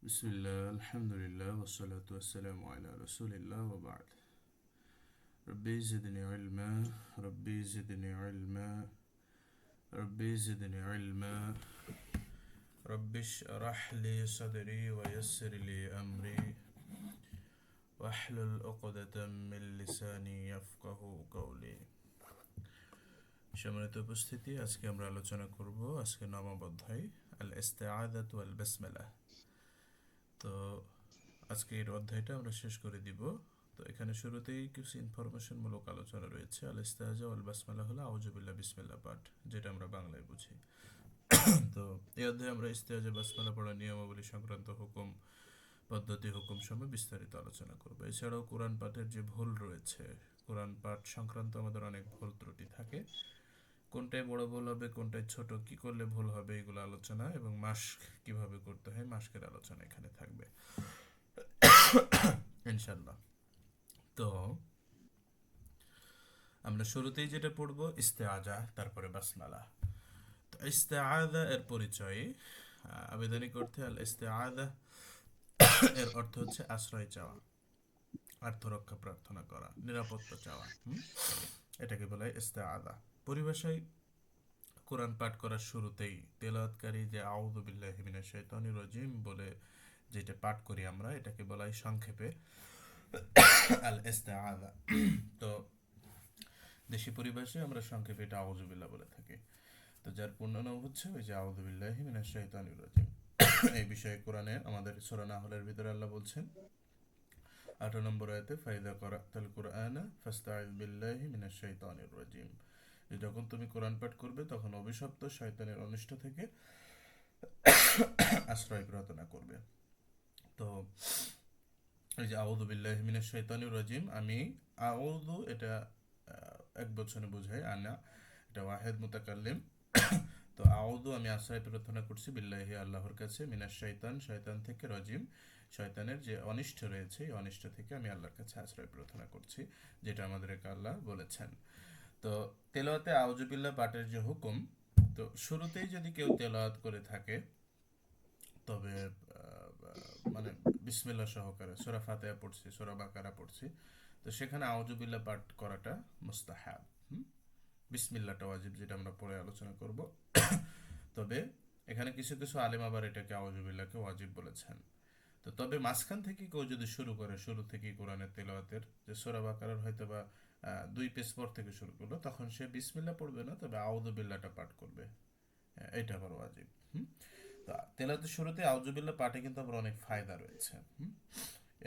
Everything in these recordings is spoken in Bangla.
বিসমিল্লাহ আলহামদুলিল্লাহ ওয়াসসালাতু ওয়াসসালামু আলা রাসূলিল্লাহ ওয়া বা'দ রব্বি জিদনি ইলমা রব্বি জিদনি ইলমা রব্বি জিদনি ইলমা রব্বি ইশরাহ লি সাদরি ওয়া ইয়াসসির লি আমরি ওয়াহলুল উকদাতাম মিন লিসানি ইয়াফকাহু কওলি। সম্মানিত উপস্থিতি, আজকে আমরা আলোচনা করব আজকে নবম অধ্যায় আল ইস্তিআযাতু ওয়াল বাসমালাহ। তো আজকের অধ্যায়টা আমরা শেষ করে দিব। তো এখানে শুরুতেই কিছু ইনফরমেশনমূলক আলোচনা রয়েছে। আল ইস্তিআযা ওয়াল বাসমালা হলো আউযু বিল্লাহ বিসমিল্লাহ পাঠ, যেটা আমরা বাংলায় বুঝি। তো এই অধ্যায়ে আমরা ইস্তিআযা বাসমালা পড়ার নিয়মাবলী সংক্রান্ত হুকুম, পদ্ধতি, হুকুম সময় বিস্তারিত আলোচনা করব। এছাড়াও কোরআন পাঠের যে ভুল রয়েছে, কোরআন পাঠ সংক্রান্ত আমাদের অনেক ভুল ত্রুটি থাকে, কোনটায় বড় ভুল হবে, কোনটায় ছোট, কি করলে ভুল হবে, এগুলো আলোচনা, এবং মাস্ক কিভাবে করতে হয় মাস্কের আলোচনা এখানে থাকবে ইনশাল্লাহ। তো আমরা শুরুতেই যেটা পড়বো ইস্তেআজা, তারপরে বাসমালা। তো ইস্তেআজা এর পরিচয়, আবেদনিক অর্থে আল ইস্তেআজা এর অর্থ হচ্ছে আশ্রয় চাওয়া, আত্মরক্ষা প্রার্থনা করা, নিরাপত্তা চাওয়া। এটাকে বলা হয় ইস্তেআজা। পরিভাষায় কোরআন পাঠ করার শুরুতেই তেলাওয়াতকারী যে আউযু বিল্লাহি মিনাশ শাইতানির রাজিম বলে যেটা পাঠ করি আমরা, এটাকে বলা হয় সংক্ষেপে আল ইস্তেআজা। তো দেশি পরিভাষায় আমরা সংক্ষেপে এটা আউযু বিল্লাহ বলে থাকি। তো যার পূর্ণ নাম হচ্ছে ওই যে আউযু বিল্লাহি মিনাশ শাইতানির রাজিম। এই বিষয়ে কোরআনে আমাদের সূরা নাহলের ভিতরে আল্লাহ বলছেন 18 নম্বর আয়াতে, ফাইদা করাতাল কুরআনা ফাস্তাইয বিল্লাহি মিনাশ শাইতানির রাজিম, যে যখন তুমি কোরআন পাঠ করবে তখন অভিশপ্ত শয়তানের অনিষ্ট থেকে আশ্রয় প্রার্থনা করবে। তো এই যে আউযু বিল্লাহি মিনাশ শাইতানির রাজিম, আমি আউযু এটা এক বচনে বোঝায়, আনা এটা ওয়াহিদ মুতাকাল্লিম। তো আউযু আমি আশ্রয় প্রার্থনা করছি বিল্লাহি আল্লাহর কাছে, মিনাশ শাইতান শয়তান থেকে, রাজিম শয়তানের যে অনিষ্ট রয়েছে এই অনিষ্ট থেকে আমি আল্লাহর কাছে আশ্রয় প্রার্থনা করছি, যেটা আমাদেরকে আল্লাহ বলেছেন। তো তেলাওয়াতে আউযু বিল্লাহ পাঠের যে হুকুম, তো শুরুতেই যদি কেউ তেলাওয়াত করে থাকে তবে মানে বিসমিল্লাহ সহকারে সূরা ফাতিহা পড়ছি, সূরা বাকারা পড়ছি, তো সেখানে আউযু বিল্লাহ পাঠ করাটা মুস্তাহাব। বিসমিল্লাহটা ওয়াজিব, যেটা আমরা পরে আলোচনা করব। তবে এখানে কিছু কিছু আলেম আবার এটাকে আউযু বিল্লাহকে ওয়াজিব বলেছেন। তো তবে মাঝখান থেকে কেউ যদি শুরু করে, শুরু থেকেই কোরআনের তেলাওয়াতের যে সূরা বাকারার হয়তো বা 2 পেজ পর থেকে শুরু করলো, তখন সে বিসমিল্লাহ পড়বে না, তবে আউযু বিল্লাহটা পাঠ করবে। এটা আবার ওয়াজিব। তো তেলাওয়াতের শুরুতে আউযু বিল্লাহ পাঠে কিন্তু আবার অনেক ফায়দা রয়েছে।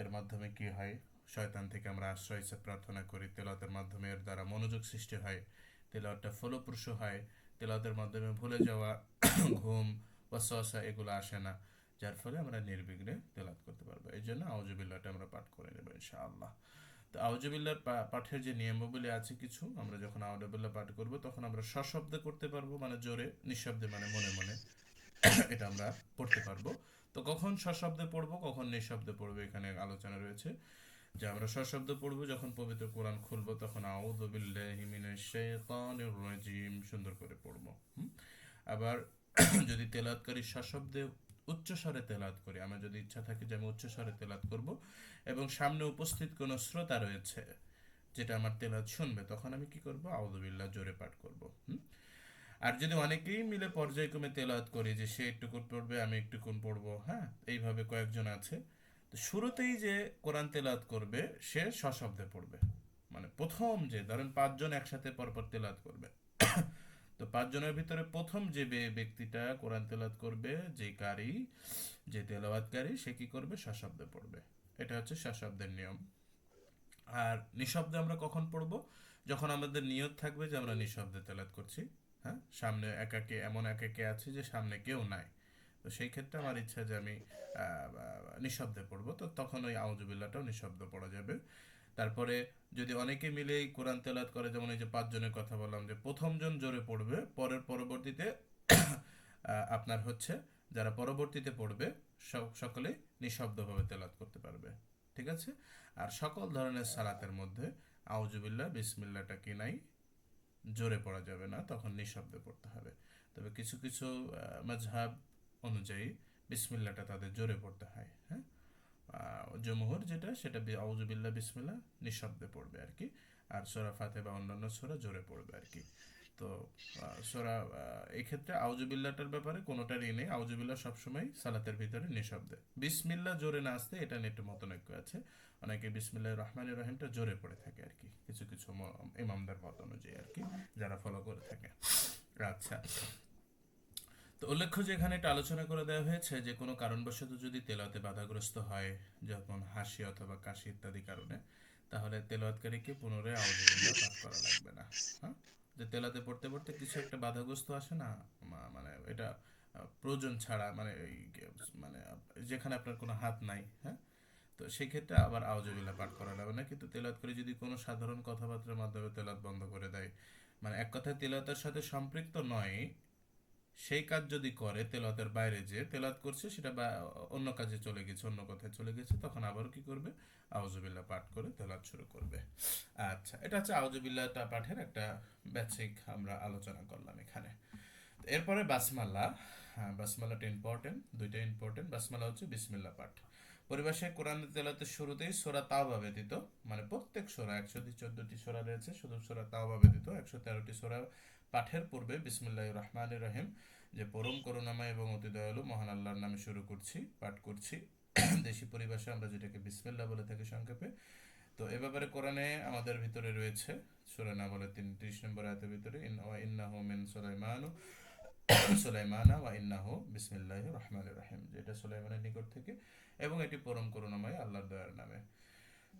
এর মাধ্যমে কি হয়, শয়তান থেকে আমরা আশ্রয় প্রার্থনা করি, তেলাওয়াতের মাধ্যমে এর দ্বারা মনোযোগ সৃষ্টি হয়, তেলাওয়াতটা ফলপ্রসূ হয়, তেলাওয়াতের মাধ্যমে ভুলে যাওয়া, ঘুম, ওয়াসওয়াসা এগুলো আসে না, যার ফলে আমরা নির্বিঘ্নে তেলাওয়াত করতে পারবো। এই জন্য আউযু বিল্লাহটা আমরা পাঠ করে নেব ইনশাআল্লাহ। তো আউযু বিল্লাহর পাঠের যে নিয়মাবলী আছে কিছু, আমরা যখন আউযু বিল্লাহ পাঠ করব তখন আমরা সশব্দে করতে পারবো, মানে জোরে, নিঃশব্দে মানে মনে মনে এটা আমরা পড়তে পারবো। তো কখন সশব্দে পড়বো, কখন নিঃশব্দে পড়বো, এখানে আলোচনা রয়েছে। যে আমরা সশব্দে পড়বো যখন পবিত্র কোরআন খুলবো, তখন আউযু বিল্লাহি মিনাশ শাইতানির রাজিম সুন্দর করে পড়বো। আবার যদি তেলাওয়াতকারী সশব্দে উচ্চস্বরে তেলাওয়াত করি, আমার যদি ইচ্ছা থাকে যে আমি উচ্চস্বরে তেলাওয়াত করব এবং সামনে উপস্থিত কোনো শ্রোতা রয়েছে যেটা আমার তেলাওয়াত শুনবে, তখন আমি কি করব, আউযু বিল্লাহ জোরে পাঠ করব। আর যদি অনেকেই মিলে পর্যায়ক্রমে তেলাওয়াত করি, যে সে একটুকুন পড়বে আমি একটুকুন পড়বো, হ্যাঁ, এইভাবে কয়েকজন আছে, তো শুরুতেই যে কোরআন তেলাওয়াত করবে সে সশব্দে পড়বে। মানে প্রথম যে ধরেন 5 জন একসাথে পরপর তেলাওয়াত করবে, তো 5 জনের ভিতরে প্রথম যে ব্যক্তিটা কোরআন তেলাওয়াত করবে, যে কারি, যে তেলাওয়াতকারী, সে কি করবে, সশব্দে পড়বে। এটা হচ্ছে সশব্দের নিয়ম। আর নিঃশব্দে আমরা কখন পড়বো, যখন আমাদের নিয়ত থাকবে যে আমরা নিঃশব্দে তেলাওয়াত করছি, হ্যাঁ, সামনে একাকে এমন একাকে আছে যে সামনে কেউ নাই, তো সেই ক্ষেত্রে আমার ইচ্ছা যে আমি নিঃশব্দে পড়বো, তো তখন ওই আউযু বিল্লাহটাও নিঃশব্দে পড়া যাবে। তারপরে যদি অনেকে মিলে এই কোরআন তেলাওয়াত করে, যেমন এই যে 5 জনের কথা বললাম, যে প্রথম জন জোরে পড়বে, পরবর্তীতে আপনার হচ্ছে যারা পরবর্তীতে পড়বে সকলে নিঃশব্দভাবে তেলাওয়াত করতে পারবে। ঠিক আছে। আর সকল ধরনের সালাতের মধ্যে আউজুবিল্লাহ বিসমিল্লাহটা কি নাই, জোরে পড়া যাবে না, তখন নিঃশব্দে পড়তে হবে। তবে কিছু কিছু মাযহাব অনুযায়ী বিসমিল্লাহটা তাদের জোরে পড়তে হয়। হ্যাঁ, জমহুর যেটা সেটা আউযুবিল্লাহ বিসমিল্লাহ নিঃশব্দে পড়বে আর কি। আর সূরা ফাতিহা বা অন্যান্য সূরা জোরে পড়বে আর কি। তো সূরা এই ক্ষেত্রে আউযুবিল্লাহটার ব্যাপারে কোনোটারই নেই, আউযুবিল্লাহ সবসময় সালাতের ভিতরে নিঃশব্দে। বিসমিল্লাহ জোরে না আসতে এটা নিয়ে একটু মতনৈক্য আছে, অনেকে বিসমিল্লাহির রহমানির রহিমটা জোরে পড়ে থাকে আর কি, কিছু কিছু ইমামদের মত অনুযায়ী আর কি, যারা ফলো করে থাকে। আচ্ছা, তো উল্লেখ্য যে এখানে একটা আলোচনা করে দেওয়া হয়েছে যে কোনো কারণবশত যদি তেলাওয়াতে বাধাগ্রস্ত হয়, যেমন হাসি অথবা কাশি ইত্যাদি কারণে, তাহলে তেলাওয়াতকারীকে পুনরায় আউযুবিল্লাহ পাঠ করা লাগবে না। হ্যাঁ, যে তেলাতে পড়তে পড়তে কিছু একটা বাধাগ্রস্ত আসে না, মানে এটা প্রয়োজন ছাড়া, মানে মানে যেখানে আপনার কোনো হাত নাই, হ্যাঁ, তো সেই ক্ষেত্রে আবার আউযুবিল্লাহ পাঠ করা লাগবে না। কিন্তু তেলাওয়াত করে যদি কোনো সাধারণ কথাবার্তার মাধ্যমে তেলাওয়াত বন্ধ করে দেয়, মানে এক কথায় তেলাওয়াতের সাথে সম্পৃক্ত নয় সেই কাজ যদি করে, তেলাওয়াতের বাইরে যে তেলাওয়াত করছে সেটা বা অন্য কাজে চলে গেছে, অন্য কথায় চলে গেছে, তখন আবার কি করবে, আউযুবিল্লাহ পাঠ করে তেলাওয়াত শুরু করবে। আচ্ছা, এটা হচ্ছে আউযুবিল্লাহটা পাঠের একটা বেসিক আমরা আলোচনা করলাম এখানে। এরপরে বাসমাল্লাহ। হ্যাঁ, বাসমাল্লাহটা ইম্পর্টেন্ট, দুইটা ইম্পর্টেন্ট। বাসমাল্লাহ হচ্ছে বিসমিল্লাহ পাঠ। পরিভাষায় কোরআন তেলাওয়াতের শুরুতেই সূরা তাওবা ব্যতীত, মানে প্রত্যেক সূরা 114টি সূরা রয়েছে, শুধু সূরা তাওবা ব্যতীত 113টি সূরা পাঠের পূর্বে বিসমিল্লাহির রহমানির রহিম, যে পরম করুণাময় এবং অতি দয়ালু মহান আল্লাহর নামে শুরু করছি, পাঠ করছি। দেশি পরিভাষায় আমরা যেটাকে বিসমিল্লাহ বলে থাকি সংক্ষেপে। তো এ ব্যাপারে কোরআনে আমাদের ভিতরে রয়েছে সূরা নামলের 33 নম্বর আয়াতের ভিতরে ইন্নাহু মিন সুলাইমানা ওয়া ইন্নাহু বিসমিল্লাহির রহমানির রহিম, যেটা সুলাইমানের নিকট থেকে এবং এটি পরম করুণাময় আল্লাহর দয়ার নামে।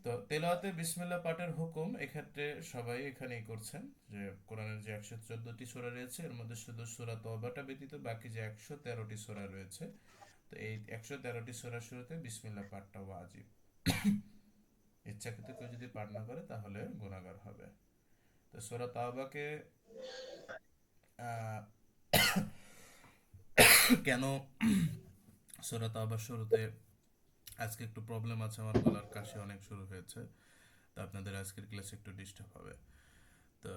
তো তেলাওয়াতে বিসমিল্লাহ পাঠের হুকুম এক্ষেত্রে সবাই এখানেই করছেন, যে কোরআনের যে 114টি সূরা রয়েছে এর মধ্যে শুধু সূরা তওবাটা ব্যতীত বাকি যে 113টি সূরা রয়েছে, তো এই 113টি সূরার শুরুতে বিসমিল্লাহ পাঠটা ওয়াজিব। ইচ্ছাকৃত কেউ যদি পাঠ না করে তাহলে গুনাহগার হবে। তো সূরা তাওবাকে আহ, কেন সূরা তাওবার শুরুতে, আজকে একটু প্রবলেম আছে, আমার গলার কাশি অনেক শুরু হয়েছে, তো আপনাদের আজকের ক্লাসে একটু ডিস্টার্ব হবে। তো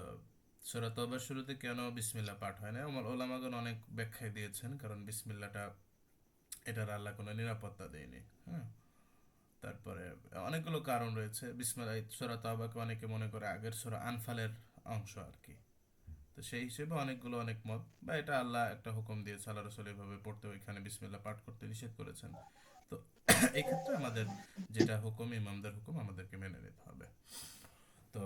সূরা তওবার শুরুতে কেন বিসমিল্লাহ পাঠ হয় না, আমার ওলামাগণ অনেক ব্যাখ্যায় দিয়েছেন, কারণ বিসমিল্লাহটা এটার আল্লাহ কোনো নিরাপত্তা দেয়নি। হ্যাঁ, তারপরে অনেকগুলো কারণ রয়েছে। বিসমিল্লাহ সূরা তওবাকে অনেকে মনে করে আগের সূরা আনফালের অংশ আর কি। তো সেই হিসেবে অনেকগুলো অনেক মত, বা এটা আল্লাহ একটা হুকুম দিয়েছে, আল্লাহ রাসূল এভাবে পড়তে, ওইখানে বিসমিল্লাহ পাঠ করতে নিষেধ করেছেন। তো এই ক্ষেত্রে আমাদের যেটা হুকুম, ইমামদের হুকুম আমাদেরকে মেনে নিতে হবে। তো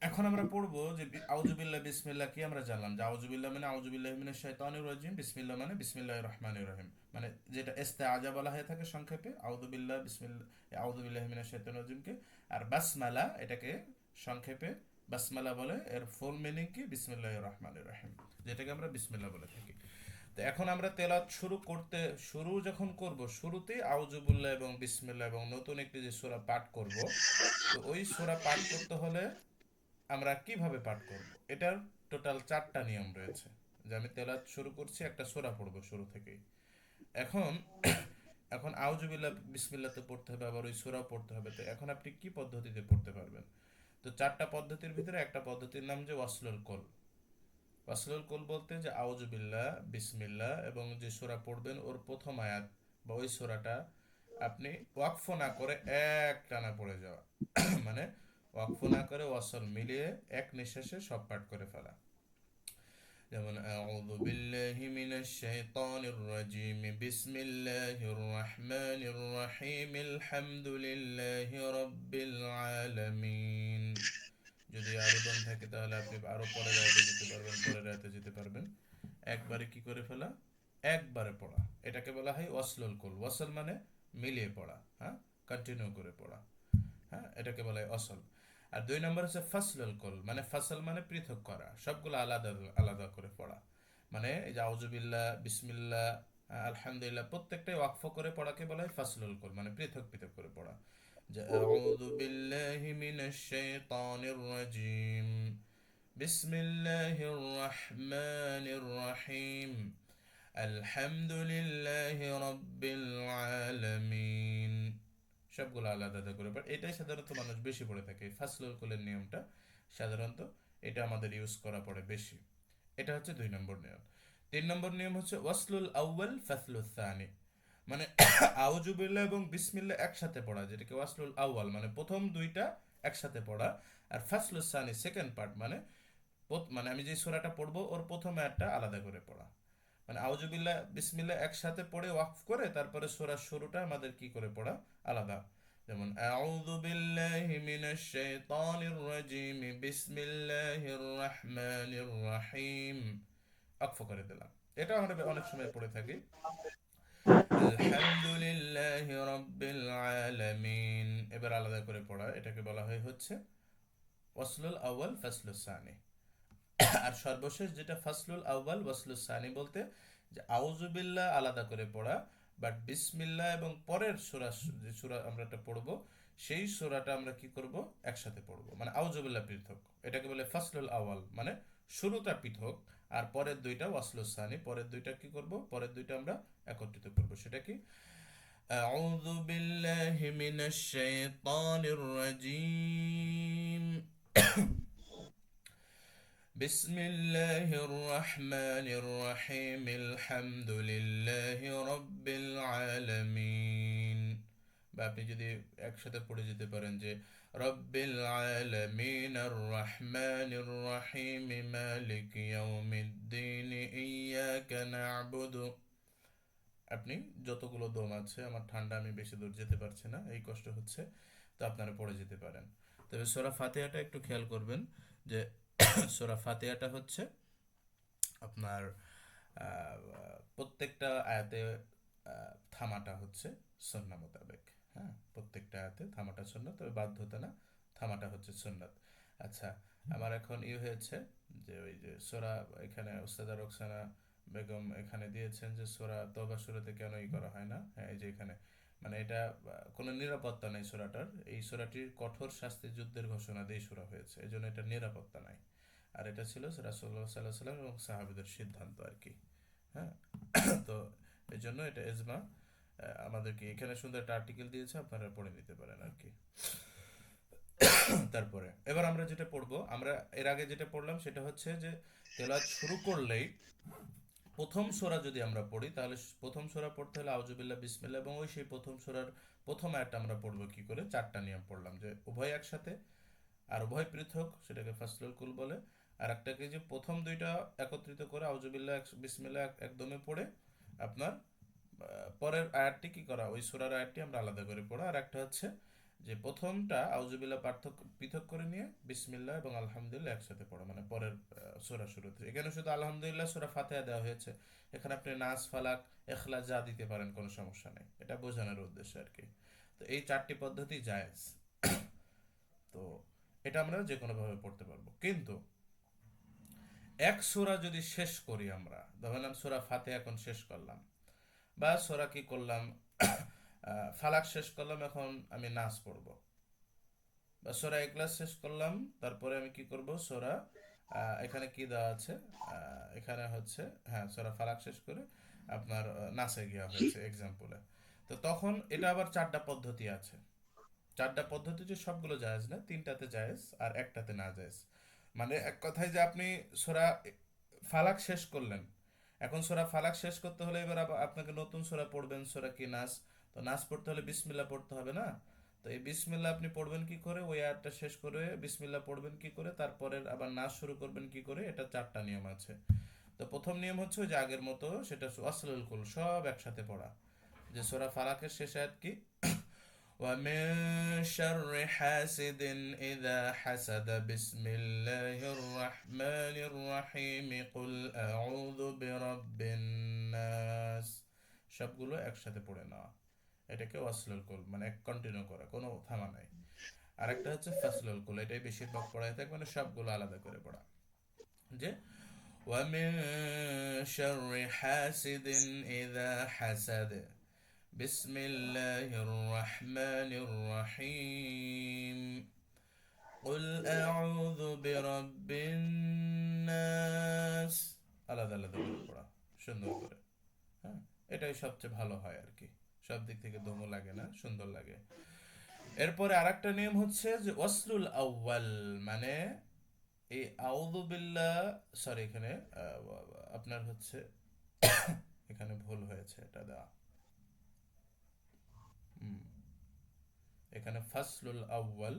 এখন আমরা পড়বো যে আউযুবিল্লাহ বিসমিল্লাহ কি, আমরা জানলাম যে আউযুবিল্লাহ মানে আউযুবিল্লাহি মিনাশ শাইতানির রাজিম, বিসমিল্লাহ মানে বিসমিল্লাহির রহমানির রহিম, মানে যেটা ইস্তেআজা বলা হয়ে থাকে সংক্ষেপে, আউযুবিল্লাহ বিসমিল্লাহ, আউযুবিল্লাহি মিনাশ শাইতানির রাজিমকে। আর বাসমালা এটাকে সংক্ষেপে বাসমালা বলে, এর ফুল মিনিং কি, বিসমিল্লাহির রহমানির রহিম, যেটাকে আমরা বিসমিল্লাহ বলে থাকি। তো এখন আমরা তেলাওয়াত শুরু যখন করব, শুরুতেই আউযুবিল্লাহ এবং বিসমিল্লাহ এবং নতুন একটি যে সূরা পাঠ করব, তো ওই সূরা পাঠ করতে হলে আমরা কিভাবে পাঠ করব, এটার টোটাল 4টা নিয়ম রয়েছে। যে আমি তেলাওয়াত শুরু করছি, একটা সূরা পড়বো শুরু থেকেই। এখন এখন আউযুবিল্লাহ বিসমিল্লাহ তো পড়তে হবে, আবার ওই সূরাও পড়তে হবে। তো এখন আপনি কি পদ্ধতিতে পড়তে পারবেন? তো 4টা পদ্ধতির ভিতরে একটা পদ্ধতির নাম যে ওয়াসলুল কল। ওয়াসলুল কল বলতে যে আউযুবিল্লাহ বিসমিল্লাহ এবং যে সূরা পড়বেন ওর প্রথম আয়াত বা ওই সূরাটা আপনি ওয়াকফ না করে এক টানা পড়ে যাওয়া। মানে ওয়াকফ না করে ওয়াসল মিলিয়ে এক নিঃশ্বাসে সব পাঠ করে ফেলা। যেমন আউযু বিল্লাহি মিনাশ শাইতানির রাজিম, বিসমিল্লাহির রহমানির রহিম, আলহামদুলিল্লাহি রাব্বিল আলামিন। যদি আরো দম থাকে তাহলে আপনি আরো পরের আয়াতে যেতে পারবেন, পরের আয়াতে যেতে পারবেন। একবারে কি করে ফেলা, একবারে পড়া, এটাকে বলা হয় ওয়াসলুল কুল। ওয়াসল মানে মিলিয়ে পড়া, হ্যাঁ, কন্টিনিউ করে পড়া। হ্যাঁ, এটাকে বলা হয় অসল। আর 2 নম্বর হচ্ছে ফাসলুল কুল, মানে ফাসল মানে পৃথক করা, সবগুলো আলাদা আলাদা করে পড়া। মানে এই যে আউযুবিল্লাহ বিসমিল্লাহ আলহামদুলিল্লাহ প্রত্যেকটাই ওয়াকফ করে পড়াকে বলা হয় ফাসলুল কুল, মানে পৃথক পৃথক করে পড়া। যে আউযু বিল্লাহি মিনাশ শাইতানির রাজিম, বিসমিল্লাহির রহমানির রহিম, আলহামদুলিল্লাহি রাব্বিল আলামিন। সবগুলো আলাদা আলাদা করে, বাট এটাই সাধারণত মানুষ বেশি পড়ে থাকে, ফাসলুল কুলের নিয়মটা সাধারণত এটা আমাদের ইউজ করা পড়ে বেশি। এটা হচ্ছে 2 নম্বর নিয়ম। 3 নম্বর নিয়ম হচ্ছে ওয়াসলুল আউয়াল ফাসলুল সানি। মানে আউযু বিল্লাহ এবং বিসমিল্লাহ একসাথে পড়া, যেটাকে ওয়াসলুল আউয়াল মানে প্রথম দুইটা একসাথে পড়া। আর ফাসলুস সানি সেকেন্ড পার্ট মানে মানে আমি যে সূরাটা পড়বো ওর প্রথম আয়াতটা আলাদা করে পড়া। মানে আউযুবিল্লাহ বিসমিল্লাহ একসাথে পড়ে ওয়াকফ করে তারপরে সূরার শুরুটা আমাদের কি করে পড়া আলাদা। যেমন আউযু বিল্লাহি মিনাশ শাইতানির রাজিম বিসমিল্লাহির রহমানির রহিম, ওয়াকফ করে দিলাম। এটা আমরা অনেক সময় পড়ে থাকি। আলহামদুলিল্লাহি রাব্বিল আলামিন, এবার আলাদা করে পড়া, এটাকে বলা হয় হচ্ছে ওয়াসলুল আউয়াল ফাসলুস সানি। আর সর্বশেষ যেটা ফাসলুল আউয়াল ওয়াসলুস সানি বলতে, যে আউযুবিল্লাহ আলাদা করে পড়া, বাট বিসমিল্লাহ এবং পরের সূরা, যে সূরা আমরা এটা পড়বো সেই সূরাটা আমরা কি করব একসাথে পড়বো, মানে আউযুবিল্লাহ পৃথক। এটাকে বলে ফাসলুল আউয়াল, মানে শুরুটা পৃথক আর পরের দুইটা ওয়াসলুস সানি, পরের দুইটা কি করব, পরের দুইটা আমরা একত্রিত করব। সেটা কি, আউযু বিল্লাহি মিনাশ শাইতানির রাজিম بسم الله الرحمن الرحيم الحمد لله رب العالمين। বা আপনি যদি একসাথে পড়ে যেতে পারেন যে রব্বিল আলামিন আর রহমানির রহিম মালিক ইয়াউমিদ্দিন ইয়াকা না'বুদু। আপনি যতগুলো দম আছে, আমার ঠান্ডা, আমি বেশি দূর যেতে পারছি না, এই কষ্ট হচ্ছে, তো আপনারা পড়ে যেতে পারেন। তবে সূরা ফাতিহাটা একটু খেয়াল করবেন যে সূরা ফাতিহাটা হচ্ছে আপনার আহ, প্রত্যেকটা আয়াতে থামাটা হচ্ছে সুন্নাহ মোতাবেক। হ্যাঁ, প্রত্যেকটা আয়াতে থামাটা সুন্নাত, তবে বাধ্যতা না, থামাটা হচ্ছে সুন্নাত। আচ্ছা, আমার এখন হয়েছে যে ওই যে সূরা, এখানে উস্তাদা রোকসানা বেগম এখানে দিয়েছেন যে সূরা তওবা শুরুতে কেন করা হয় না। হ্যাঁ, এই যে এখানে মানে এটা কোনো নিরাপত্তা নেই সূরাটার। এই সূরাটির কঠোর শাস্তি যুদ্ধের ঘোষণা দিয়ে সূরা হয়েছে, এই জন্য এটা নিরাপত্তা নাই। আর এটা ছিল রাসূলুল্লাহ সাল্লাল্লাহু আলাইহি সাল্লাম এবং সাহাবীদের সিদ্ধান্ত আর কি। হ্যাঁ, তো এই জন্য এটা এজমা। আমাদেরকে এখানে সুন্দর একটা আর্টিকেল দিয়েছে, আপনারা পড়ে নিতে পারেন আর কি। তারপরে এবার আমরা যেটা পড়বো, আমরা এর আগে যেটা পড়লাম সেটা হচ্ছে যে তেলাওয়াত শুরু করলেই প্রথম সূরা যদি আমরা পড়ি, তাহলে প্রথম সূরা পড়তে হলে আউযুবিল্লাহ বিসমিল্লাহ এবং ওই সেই প্রথম সূরার প্রথম আয়াতটা আমরা পড়বো কি করে, চারটা নিয়ম পড়লাম, যে উভয় একসাথে আর উভয় পৃথক, সেটাকে ফাসলুল কুল বলে। আর একটাকে যে প্রথম দুইটা একত্রিত করে আউযুবিল্লাহ বিসমিল্লাহ একদমে পড়ে আপনার পরের আয়াতটি কি করা, ওই সূরার আয়াতটি আমরা আলাদা করে পড়া। আর একটা হচ্ছে যে প্রথমটা আউযুবিল্লাহ পার্থক্য পৃথক করে নিয়ে বিসমিল্লাহ এবং আলহামদুলিল্লাহ একসাথে পড়া, মানে পরের সূরা শুরুতে। এখানে শুধু আলহামদুলিল্লাহ সূরা ফাতিহা দেওয়া হয়েছে, এখানে আপনি নাস ফালাক ইখলাস যা দিতে পারেন, কোনো সমস্যা নেই, এটা বোঝানোর উদ্দেশ্যে আর কি। তো এই চারটি পদ্ধতি জায়েজ। তো এটা আমরা যে কোনো ভাবে পড়তে পারবো, কিন্তু এক সূরা যদি শেষ করি আমরা, ধরেন সূরা ফাতিহা এখন শেষ করলাম, বা সূরা কি করলাম ফালাক শেষ করলাম, এখন আমি নাস পড়বো, বা সূরা ইখলাস শেষ করলাম, তারপরে আমি কি করব সূরা এখানে কি দেওয়া আছে, এখানে হচ্ছে হ্যাঁ সূরা ফালাক শেষ করে আপনার নাসে গিয়া হয়েছে এক্সাম্পলে। তো তখন এটা আবার চারটা পদ্ধতি আছে। চারটা পদ্ধতি যে সবগুলো জায়েজ না, তিনটাতে জায়েজ আর একটাতে না জায়েজ। মানে এক কথায় যে আপনি সূরা ফালাক শেষ করলেন, এখন সূরা ফালাক শেষ করতে হলে এবার আপনাকে নতুন সূরা পড়বেন, সূরা কি নাস। তো নাস পড়তে হলে বিসমিল্লাহ পড়তে হবে না। তো এই বিসমিল্লাহ আপনি পড়বেন কি করে, ওই আয়াতটা শেষ করে বিসমিল্লাহ পড়বেন কি করে, তারপরে আবার নাস শুরু করবেন কি করে, এটা চারটা নিয়ম আছে। তো প্রথম নিয়ম হচ্ছে ওই যে আগের মতো, সেটা ওয়াসলুল কুল সব একসাথে পড়া। যে সূরা ফালাকের শেষ আয়াত কি, ومن شر حاسد إذا حسد بسم الله الرحمن الرحيم قل أعوذ برب الناس। সবগুলো একসাথে পড়ে নেওয়া, এটাকে ওয়াসলুল কুল মানে কন্টিনিউ করা, কোনো থামা নাই। আর একটা হচ্ছে ফাসলুল কুল, এটাই বেশিরভাগ পড়ায় থাকে, মানে সবগুলো আলাদা করে পড়া। যে ومن شر حاسد إذا حسد بسم الله الرحمن الرحيم قل أعوذ برب الناس, আলাদা আলাদা করে পড়া সুন্দর করে। হ্যাঁ, এটাই সবচেয়ে ভালো হয় আর কি, সব দিক থেকে দমও লাগে না, সুন্দর লাগে। এরপরে আরেকটা নিয়ম হচ্ছে যে ওয়াসলুল আউয়াল, মানে এই আউযু বিল্লাহ, সরি এখানে আপনার হচ্ছে এখানে ভুল হয়েছে, এটা দেওয়া এখানে ফাসলুল আউয়াল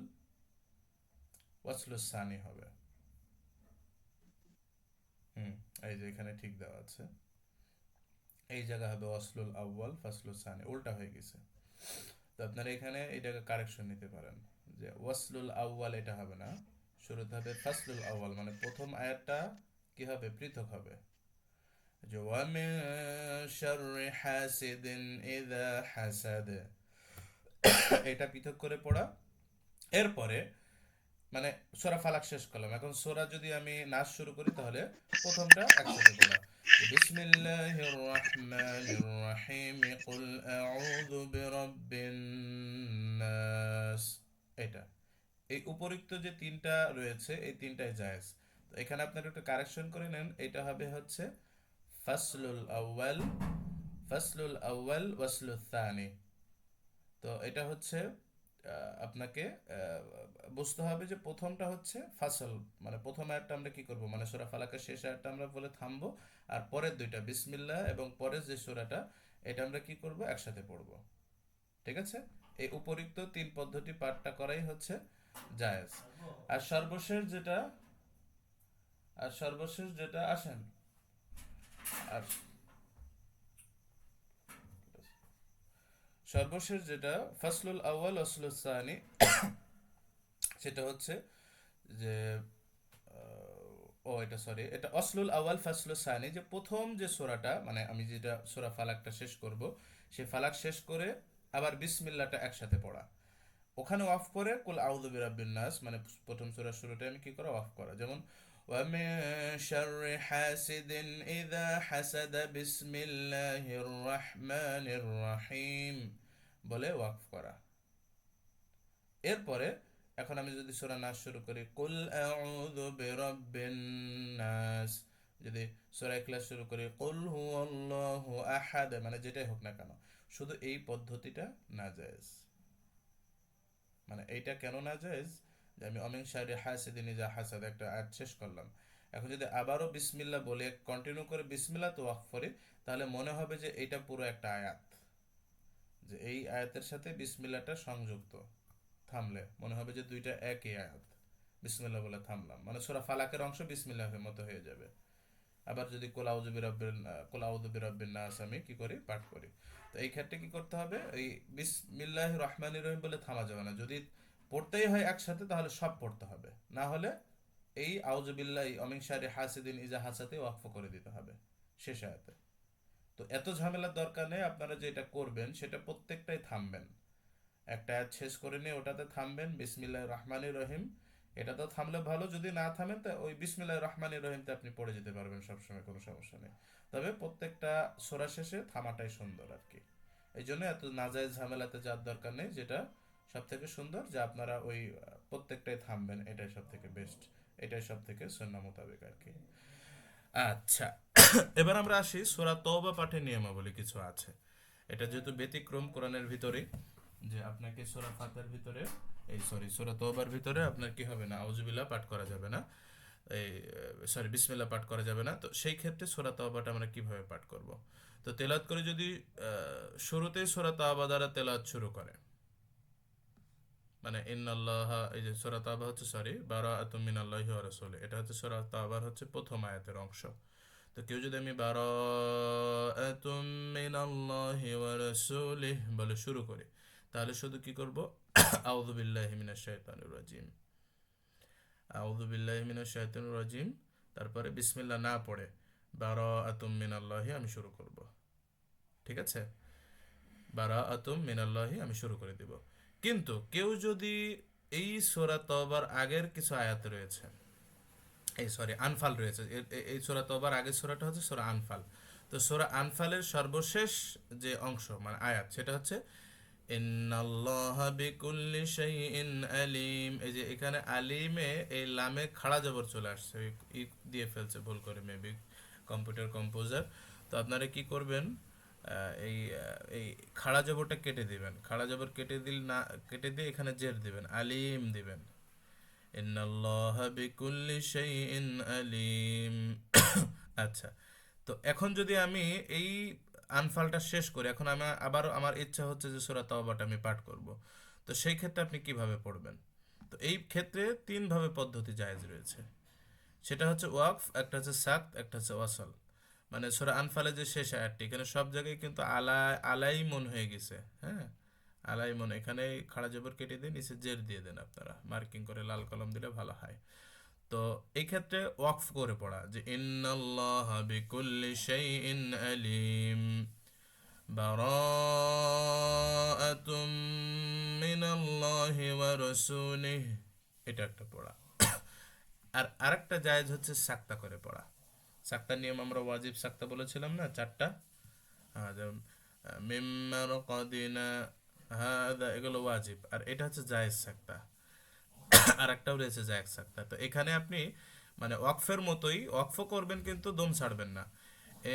ওয়াসলুস সানি হবে। এই যে এখানে ঠিক দেওয়া আছে, এই জায়গা হবে ওয়াসলুল আউয়াল ফাসলুস সানি, উল্টা হয়ে গেছে। তো আপনারা এখানে এটাকে কারেকশন নিতে পারেন যে ওয়াসলুল আউয়াল এটা হবে না, শুরুতে হবে ফাসলুল আউয়াল, মানে প্রথম আয়াতটা কি হবে, পৃথক হবে। যে ওয়ামিন শাররি হাসিদিন ইযা হাসাদ, এটা পৃথক করে পড়া। এরপরে মানে সূরা ফালাক শেষ করলাম, এখন সূরা যদি আমি নাচ শুরু করি তাহলে প্রথমটা একসাথে পড়া। বিসমিল্লাহির রহমানির রহিম কুল আউযু বিরাব্বিন নাস, এটা এই উপরিক্ত যে তিনটা রয়েছে এই তিনটাই জায়েজ। তো এখানে আপনারা একটু কারেকশন করে নেন, এটা হবে হচ্ছে ফাসলুল আউয়াল, ফাসলুল আউয়াল ওয়াসলুল থানি। তো এটা হচ্ছে আপনাকে বুঝতে হবে যে প্রথমটা হচ্ছে ফাসল, মানে প্রথম আয়াতটা আমরা কি করব, মানে সূরা ফালাকের শেষ আয়াতটা আমরা বলে থামবো, আর পরের দুইটা বিসমিল্লাহ এবং পরের যে সূরাটা এটা আমরা কি করব, একসাথে পড়ব। ঠিক আছে, এই উপরিক্ত তিন পদ্ধতি পাঠটা করাই হচ্ছে জায়েজ। আর সর্বশেষ যেটা, আসেন, আর সর্বশেষ যেটা ফাসলুল আউয়াল ওয়াসলুল সানি, সেটা হচ্ছে যে ও এটা সরি, এটা অসলুল আউয়াল ফাসলুল সানি, যে প্রথম যে সূরাটা, মানে আমি যেটা সূরা ফালাকটা শেষ করব, সেই ফালাক শেষ করে আবার বিসমিল্লাহটা একসাথে পড়া, ওখানে অফ করে কুল আউযু বিরাব্বিন নাস, মানে প্রথম সূরার শুরুটা আমি কি করা, অফ করা। যেমন ওয়া মিন শাররি হাসিদিন ইযা হাসাদা বিসমিল্লাহির রহমানির রহিম বলে ওয়াকফ করা। এরপরে এখন আমি যদি সূরা নাস শুরু করি, কুল আউযু বিরাব্বিন নাস, যদি সূরা ইখলাস শুরু করি কুল হুয়াল্লাহু আহাদ, মানে যেটাই হোক না কেন, শুধু এই পদ্ধতিটা নাজায়েজ। মানে এইটা কেন নাজায়েজ, যে আমি অমিন শাররি হাসিদিন ইযা হাসাদ একটা আয়াত শেষ করলাম, এখন যদি আবারও বিসমিল্লাহ বলে কন্টিনিউ করে বিসমিল্লাহ তো ওয়াকফ করি, তাহলে মনে হবে যে এইটা পুরো একটা আয়াত, যে এই আয়াতের সাথে বিসমিল্লাহটা সংযুক্ত, থামলে মনে হবে যে দুইটা একই আয়াত। বিসমিল্লাহ বলে থামলাম মানে সূরা ফালাকের অংশ বিসমিল্লাহের মতো হয়ে যাবে। আবার যদি কুল আউযু বিরাব্বিন নাস আমি কি করি, পাঠ করি, তো এই ক্ষেত্রে কি করতে হবে, এই বিসমিল্লাহির রহমানির রহিম বলে থামা যাবে না, যদি পড়তেই হয় একসাথে তাহলে সব পড়তে হবে, না হলে এই আউযু বিল্লাহি অমিন শাররি হাসিদিন ইযা হাসাদে ওয়াকফ করে দিতে হবে শেষ আয়াতে। তো এত ঝামেলার দরকার নেই, আপনারা যেটা করবেন সেটা প্রত্যেকটাই থামবেন, একটা অ্যাড শেষ করে নিয়ে ওটাতে থামবেন বিসমিল্লাহির রহমানির রহিম, এটা তো থামলে ভালো, যদি না থামেন তা ওই বিসমিল্লাহির রহমানির রহিমতে আপনি পড়ে যেতে পারবেন সবসময়, কোনো সমস্যা নেই। তবে প্রত্যেকটা সূরা শেষে থামাটাই সুন্দর আর কি। এই জন্য এত নাজায়েজ ঝামেলাতে যাওয়ার দরকার নেই, যেটা সব থেকে সুন্দর যে আপনারা ওই প্রত্যেকটাই থামবেন, এটাই সব থেকে বেস্ট, এটাই সব থেকে সুন্নাহ মোতাবেক আর কি। আচ্ছা, এবার আমরা আসি সূরা তওবা পাঠের নিয়মাবলী কিছু আছে। এটা যেহেতু ব্যতিক্রম কোরআনের ভিতরে, যে আপনাকে সূরা ফাতিহার ভিতরে, এই সরি সূরা তওবার ভিতরে আপনার কি হবে না, আউযুবিল্লাহ পাঠ করা যাবে না, এই সরি বিসমিল্লাহ পাঠ করা যাবে না। তো সেই ক্ষেত্রে সূরা তওবাটা আমরা কিভাবে পাঠ করব? তো তেলাওয়াত করে যদি শুরুতেই সূরা তওবা দ্বারা তেলাওয়াত শুরু করে, মানে ইন্নাল্লাহ, এই যে সূরা তাওবা হচ্ছে সরি বারাআতুম মিনাল্লাহি ওয়া রাসূলিহি, এটা হচ্ছে সূরা তাওবার হচ্ছে প্রথম আয়াতের অংশ। তো কেউ যদি আমি বারাআতুম মিনাল্লাহি ওয়া রাসূলিহি বলে শুরু করি, তাহলে শুধু কি করব, আউযু বিল্লাহি মিনাশ শাইতানির রাজিম, আউযু বিল্লাহি মিনাশ শাইতানির রাজিম, তারপরে বিসমিল্লাহ না পড়ে বারাআতুম মিনাল্লাহি আমি শুরু করব। ঠিক আছে, বারাআতুম মিনাল্লাহি আমি শুরু করে দিব। কিন্তু কেউ যদি এই সূরা তওবার আগের কিছু আয়াত রয়েছে, এই সরি আনফাল রয়েছে, এই সূরা তওবার আগের সূরাটা হচ্ছে সূরা আনফাল, তো সূরা আনফালের সর্বশেষ যে অংশ মানে আয়াত সেটা হচ্ছে ইন্নাল্লাহা বিকুল্লি শাইইন আলিম, এই যে এখানে আলিমে এই লামে খাড়া জবর চলে আসছে, ই দিয়ে ফেলছে ভুল করে মেবি কম্পিউটার কম্পোজার। তো আপনারা কি করবেন, এই এই খাড়া জবরটা কেটে দিবেন, খাড়া জবর কেটে দিল না, কেটে দিয়ে এখানে জের দিবেন, আলিম দিবেন, ইন্নাল্লাহা বিকুল্লি শাইইন আলিম। আচ্ছা, তো এখন যদি আমি এই আনফালটা শেষ করি, এখন আমি আবার আমার ইচ্ছা হচ্ছে যে সূরা তাওবাটা আমি পাঠ করব, তো তো সেই ক্ষেত্রে আপনি কিভাবে পড়বেন? তো এই ক্ষেত্রে তিনভাবে পদ্ধতি জায়েজ রয়েছে। সেটা হচ্ছে ওয়াকফ, একটা হচ্ছে সাক্ত, একটা হচ্ছে ওয়াসল। মানে সূরা আনফালে যে শেষ আয়াতটি, এখানে সব জায়গায় কিন্তু আলাইমন হয়ে গেছে। হ্যাঁ, আলাইমন, এখানে খাড়া জবর কেটে দিয়ে নিচে জের দিয়ে দেন, আপনারা মার্কিং করে লাল কলম দিলে ভালো হয়। তো এই ক্ষেত্রে ওয়াকফ করে পড়া, যে ইন্নাল্লাহা বিকুল্লি শাইইন আলিম, বারাআতুম মিনাল্লাহি ওয়া রাসূলিহি, এটা একটা পড়া। আর আরেকটা জায়েজ হচ্ছে সাক্তা করে পড়া। সাক্তার নিয়ম আমরা ওয়াজিব সাক্তা বলেছিলাম না, চারটা? হ্যাঁ, যেমন মিম্মার কদিনা, হাদা, এগুলো ওয়াজিব। আর এটা হচ্ছে জায়েজ সাক্তা। আর একটাও রয়েছে জায়েজ সাক্তা। তো এখানে আপনি মানে ওয়াকফের মতোই ওয়াকফও করবেন, কিন্তু দম ছাড়বেন না।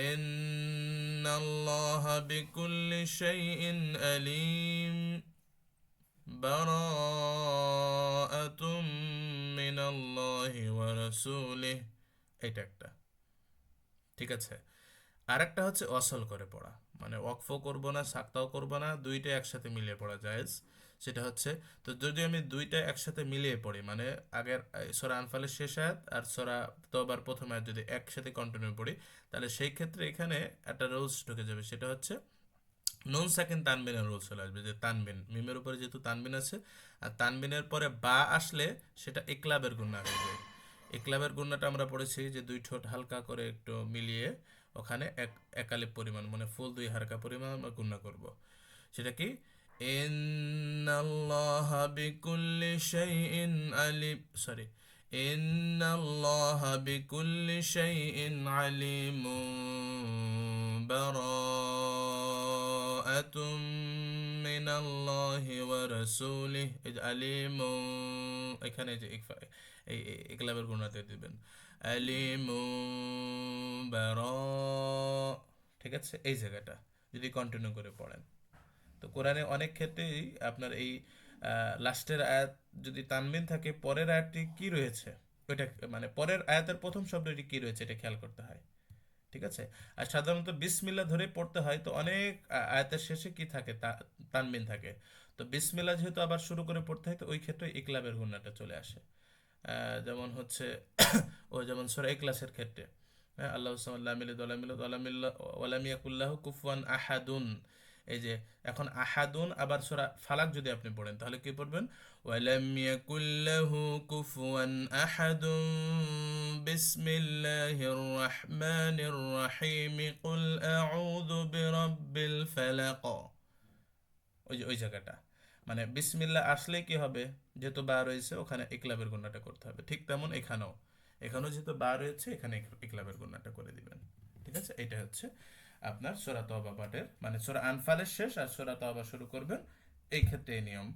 ইন্নাল্লাহা বিকুল্লি শাইইন আলিম, বারাআতুম মিনাল্লাহি ওয়া রাসূলিহি, এটা একটা। ঠিক আছে। আরেকটা হচ্ছে অসল করে পড়া, মানে ওয়াকফও করবো না, সাক্তাও করবো না, দুইটা একসাথে মিলিয়ে পড়া জায়েজ। সেটা হচ্ছে, তো যদি আমি দুইটা একসাথে মিলিয়ে পড়ি, মানে আগের সূরা আনফালের শেষ আয়াত আর সূরা তওবার প্রথম আয়াত যদি একসাথে কন্টিনিউ পড়ি, তাহলে সেই ক্ষেত্রে এখানে একটা রুলস ঢুকে যাবে। সেটা হচ্ছে নুন সাকিন তানবিনের রুল চলে আসবে, যে তানবিন, মিমের উপরে যেহেতু তানবিন আছে, আর তানবিনের পরে বা আসলে সেটা ইকলাবের গুণা হয়ে যায়। ইকলাবের গুণাটা আমরা পড়েছি যে দুই ঠোঁট হালকা করে একটু মিলিয়ে ওখানে একালিপ পরিমাণ, মানে ফুল দুই হারকা পরিমাণ আমরা গুণা করব। সেটা কি? ইন্নাল্লাহা বিকুল্লি শাইইন আলিম, সরি, ইন্নাল্লাহা বিকুল্লি শাইইন আলিমুম, বারাআতুম মিনাল্লাহি ওয়া রাসূলিহি, এই যে আলিমুম, এখানে যে এই ইকলাবের গুণাতে দিবেন আলিমুম বারা, ঠিক আছে, এই জায়গাটা যদি কন্টিনিউ করে পড়েন। তো কোরআনে অনেক ক্ষেত্রেই আপনার এই লাস্টের আয়াত যদি তানবিন থাকে, পরের আয়াতটি কি রয়েছে ওইটা, মানে পরের আয়াতের প্রথম শব্দটি কি রয়েছে এটা খেয়াল করতে হয়। ঠিক আছে। আর সাধারণত বিসমিল্লাহ ধরে পড়তে হয়, তো অনেক আয়াতের শেষে কি থাকে, তানবিন থাকে। তো বিসমিল্লাহ যেহেতু আবার শুরু করে পড়তে হয়, তো ওই ক্ষেত্রে ইকলাবের গুণাটা চলে আসে। যেমন হচ্ছে ও যেমন সূরা ইখলাসের ক্ষেত্রে, হ্যাঁ, আল্লাহু সামাদ লাম ইয়ালিদ ওয়া লাম ইউলাদ ওয়া লাম ইয়াকুল লাহু কুফুয়ান আহাদুন, এই যে এখন আহাদুন, আবার সূরা ফালাক যদি আপনি পড়েন তাহলে কি পড়বেন? ওয়া লাম ইয়াকুল লাহু কুফুয়ান আহাদুন, বিসমিল্লাহির রাহমানির রাহিম, কুল আউযু বিরাব্বিল ফালাক, ওই যে ওই জায়গাটা, মানে বিসমিল্লাহ আসলে কি হবে, যেহেতু বা রয়েছে ওখানে ইকলাবের গুণাটা করতে হবে। ঠিক তেমন এখানেও যেহেতু বা রয়েছে, এখানে ইকলাবের গুণাটা করে দিবেন। ঠিক আছে, এটা হচ্ছে আপনার সূরা তওবা পাঠের, মানে সূরা আনফালের শেষ আর সূরা তওবা শুরু করবেন, এই ক্ষেত্রে এই নিয়ম।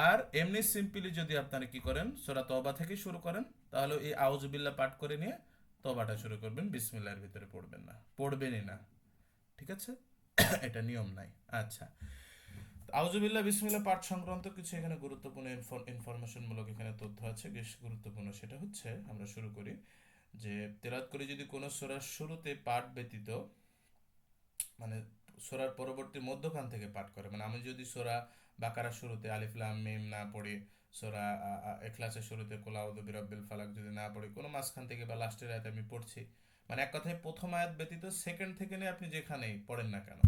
আর এমনি সিম্পলি যদি আপনারা কি করেন, সূরা তওবা থেকে শুরু করেন, তাহলে এই আউযুবিল্লাহ পাঠ করে নিয়ে তওবাটা শুরু করবেন, বিসমিল্লাহর ভিতরে পড়বেন না, পড়বেনই না। ঠিক আছে, এটা নিয়ম নাই। আচ্ছা, আউযুবিল্লাহ বিসমিল্লাহ পাঠ সংক্রান্ত কিছু এখানে গুরুত্বপূর্ণ ইনফরমেশনমূলক এখানে তথ্য আছে, বেশ গুরুত্বপূর্ণ। সেটা হচ্ছে, আমরা শুরু করি যে তেলাওয়াত করি যদি কোনো সূরার শুরুতে পাঠ ব্যতীত, মানে সূরার পরবর্তী মধ্যখান থেকে পাঠ করে, মানে আমি যদি সূরা বাকারার শুরুতে আলিফ লাম মিম না পড়ি, সূরা ইখলাসের শুরুতে কুল আউযু বিরাব্বিল ফালাক যদি না পড়ি, কোনো মাঝখান থেকে বা লাস্টের আয়াতে আমি পড়ছি, মানে এক কথায় প্রথম আয়াত ব্যতীত সেকেন্ড থেকে নিয়ে আপনি যেখানেই পড়েন না কেন,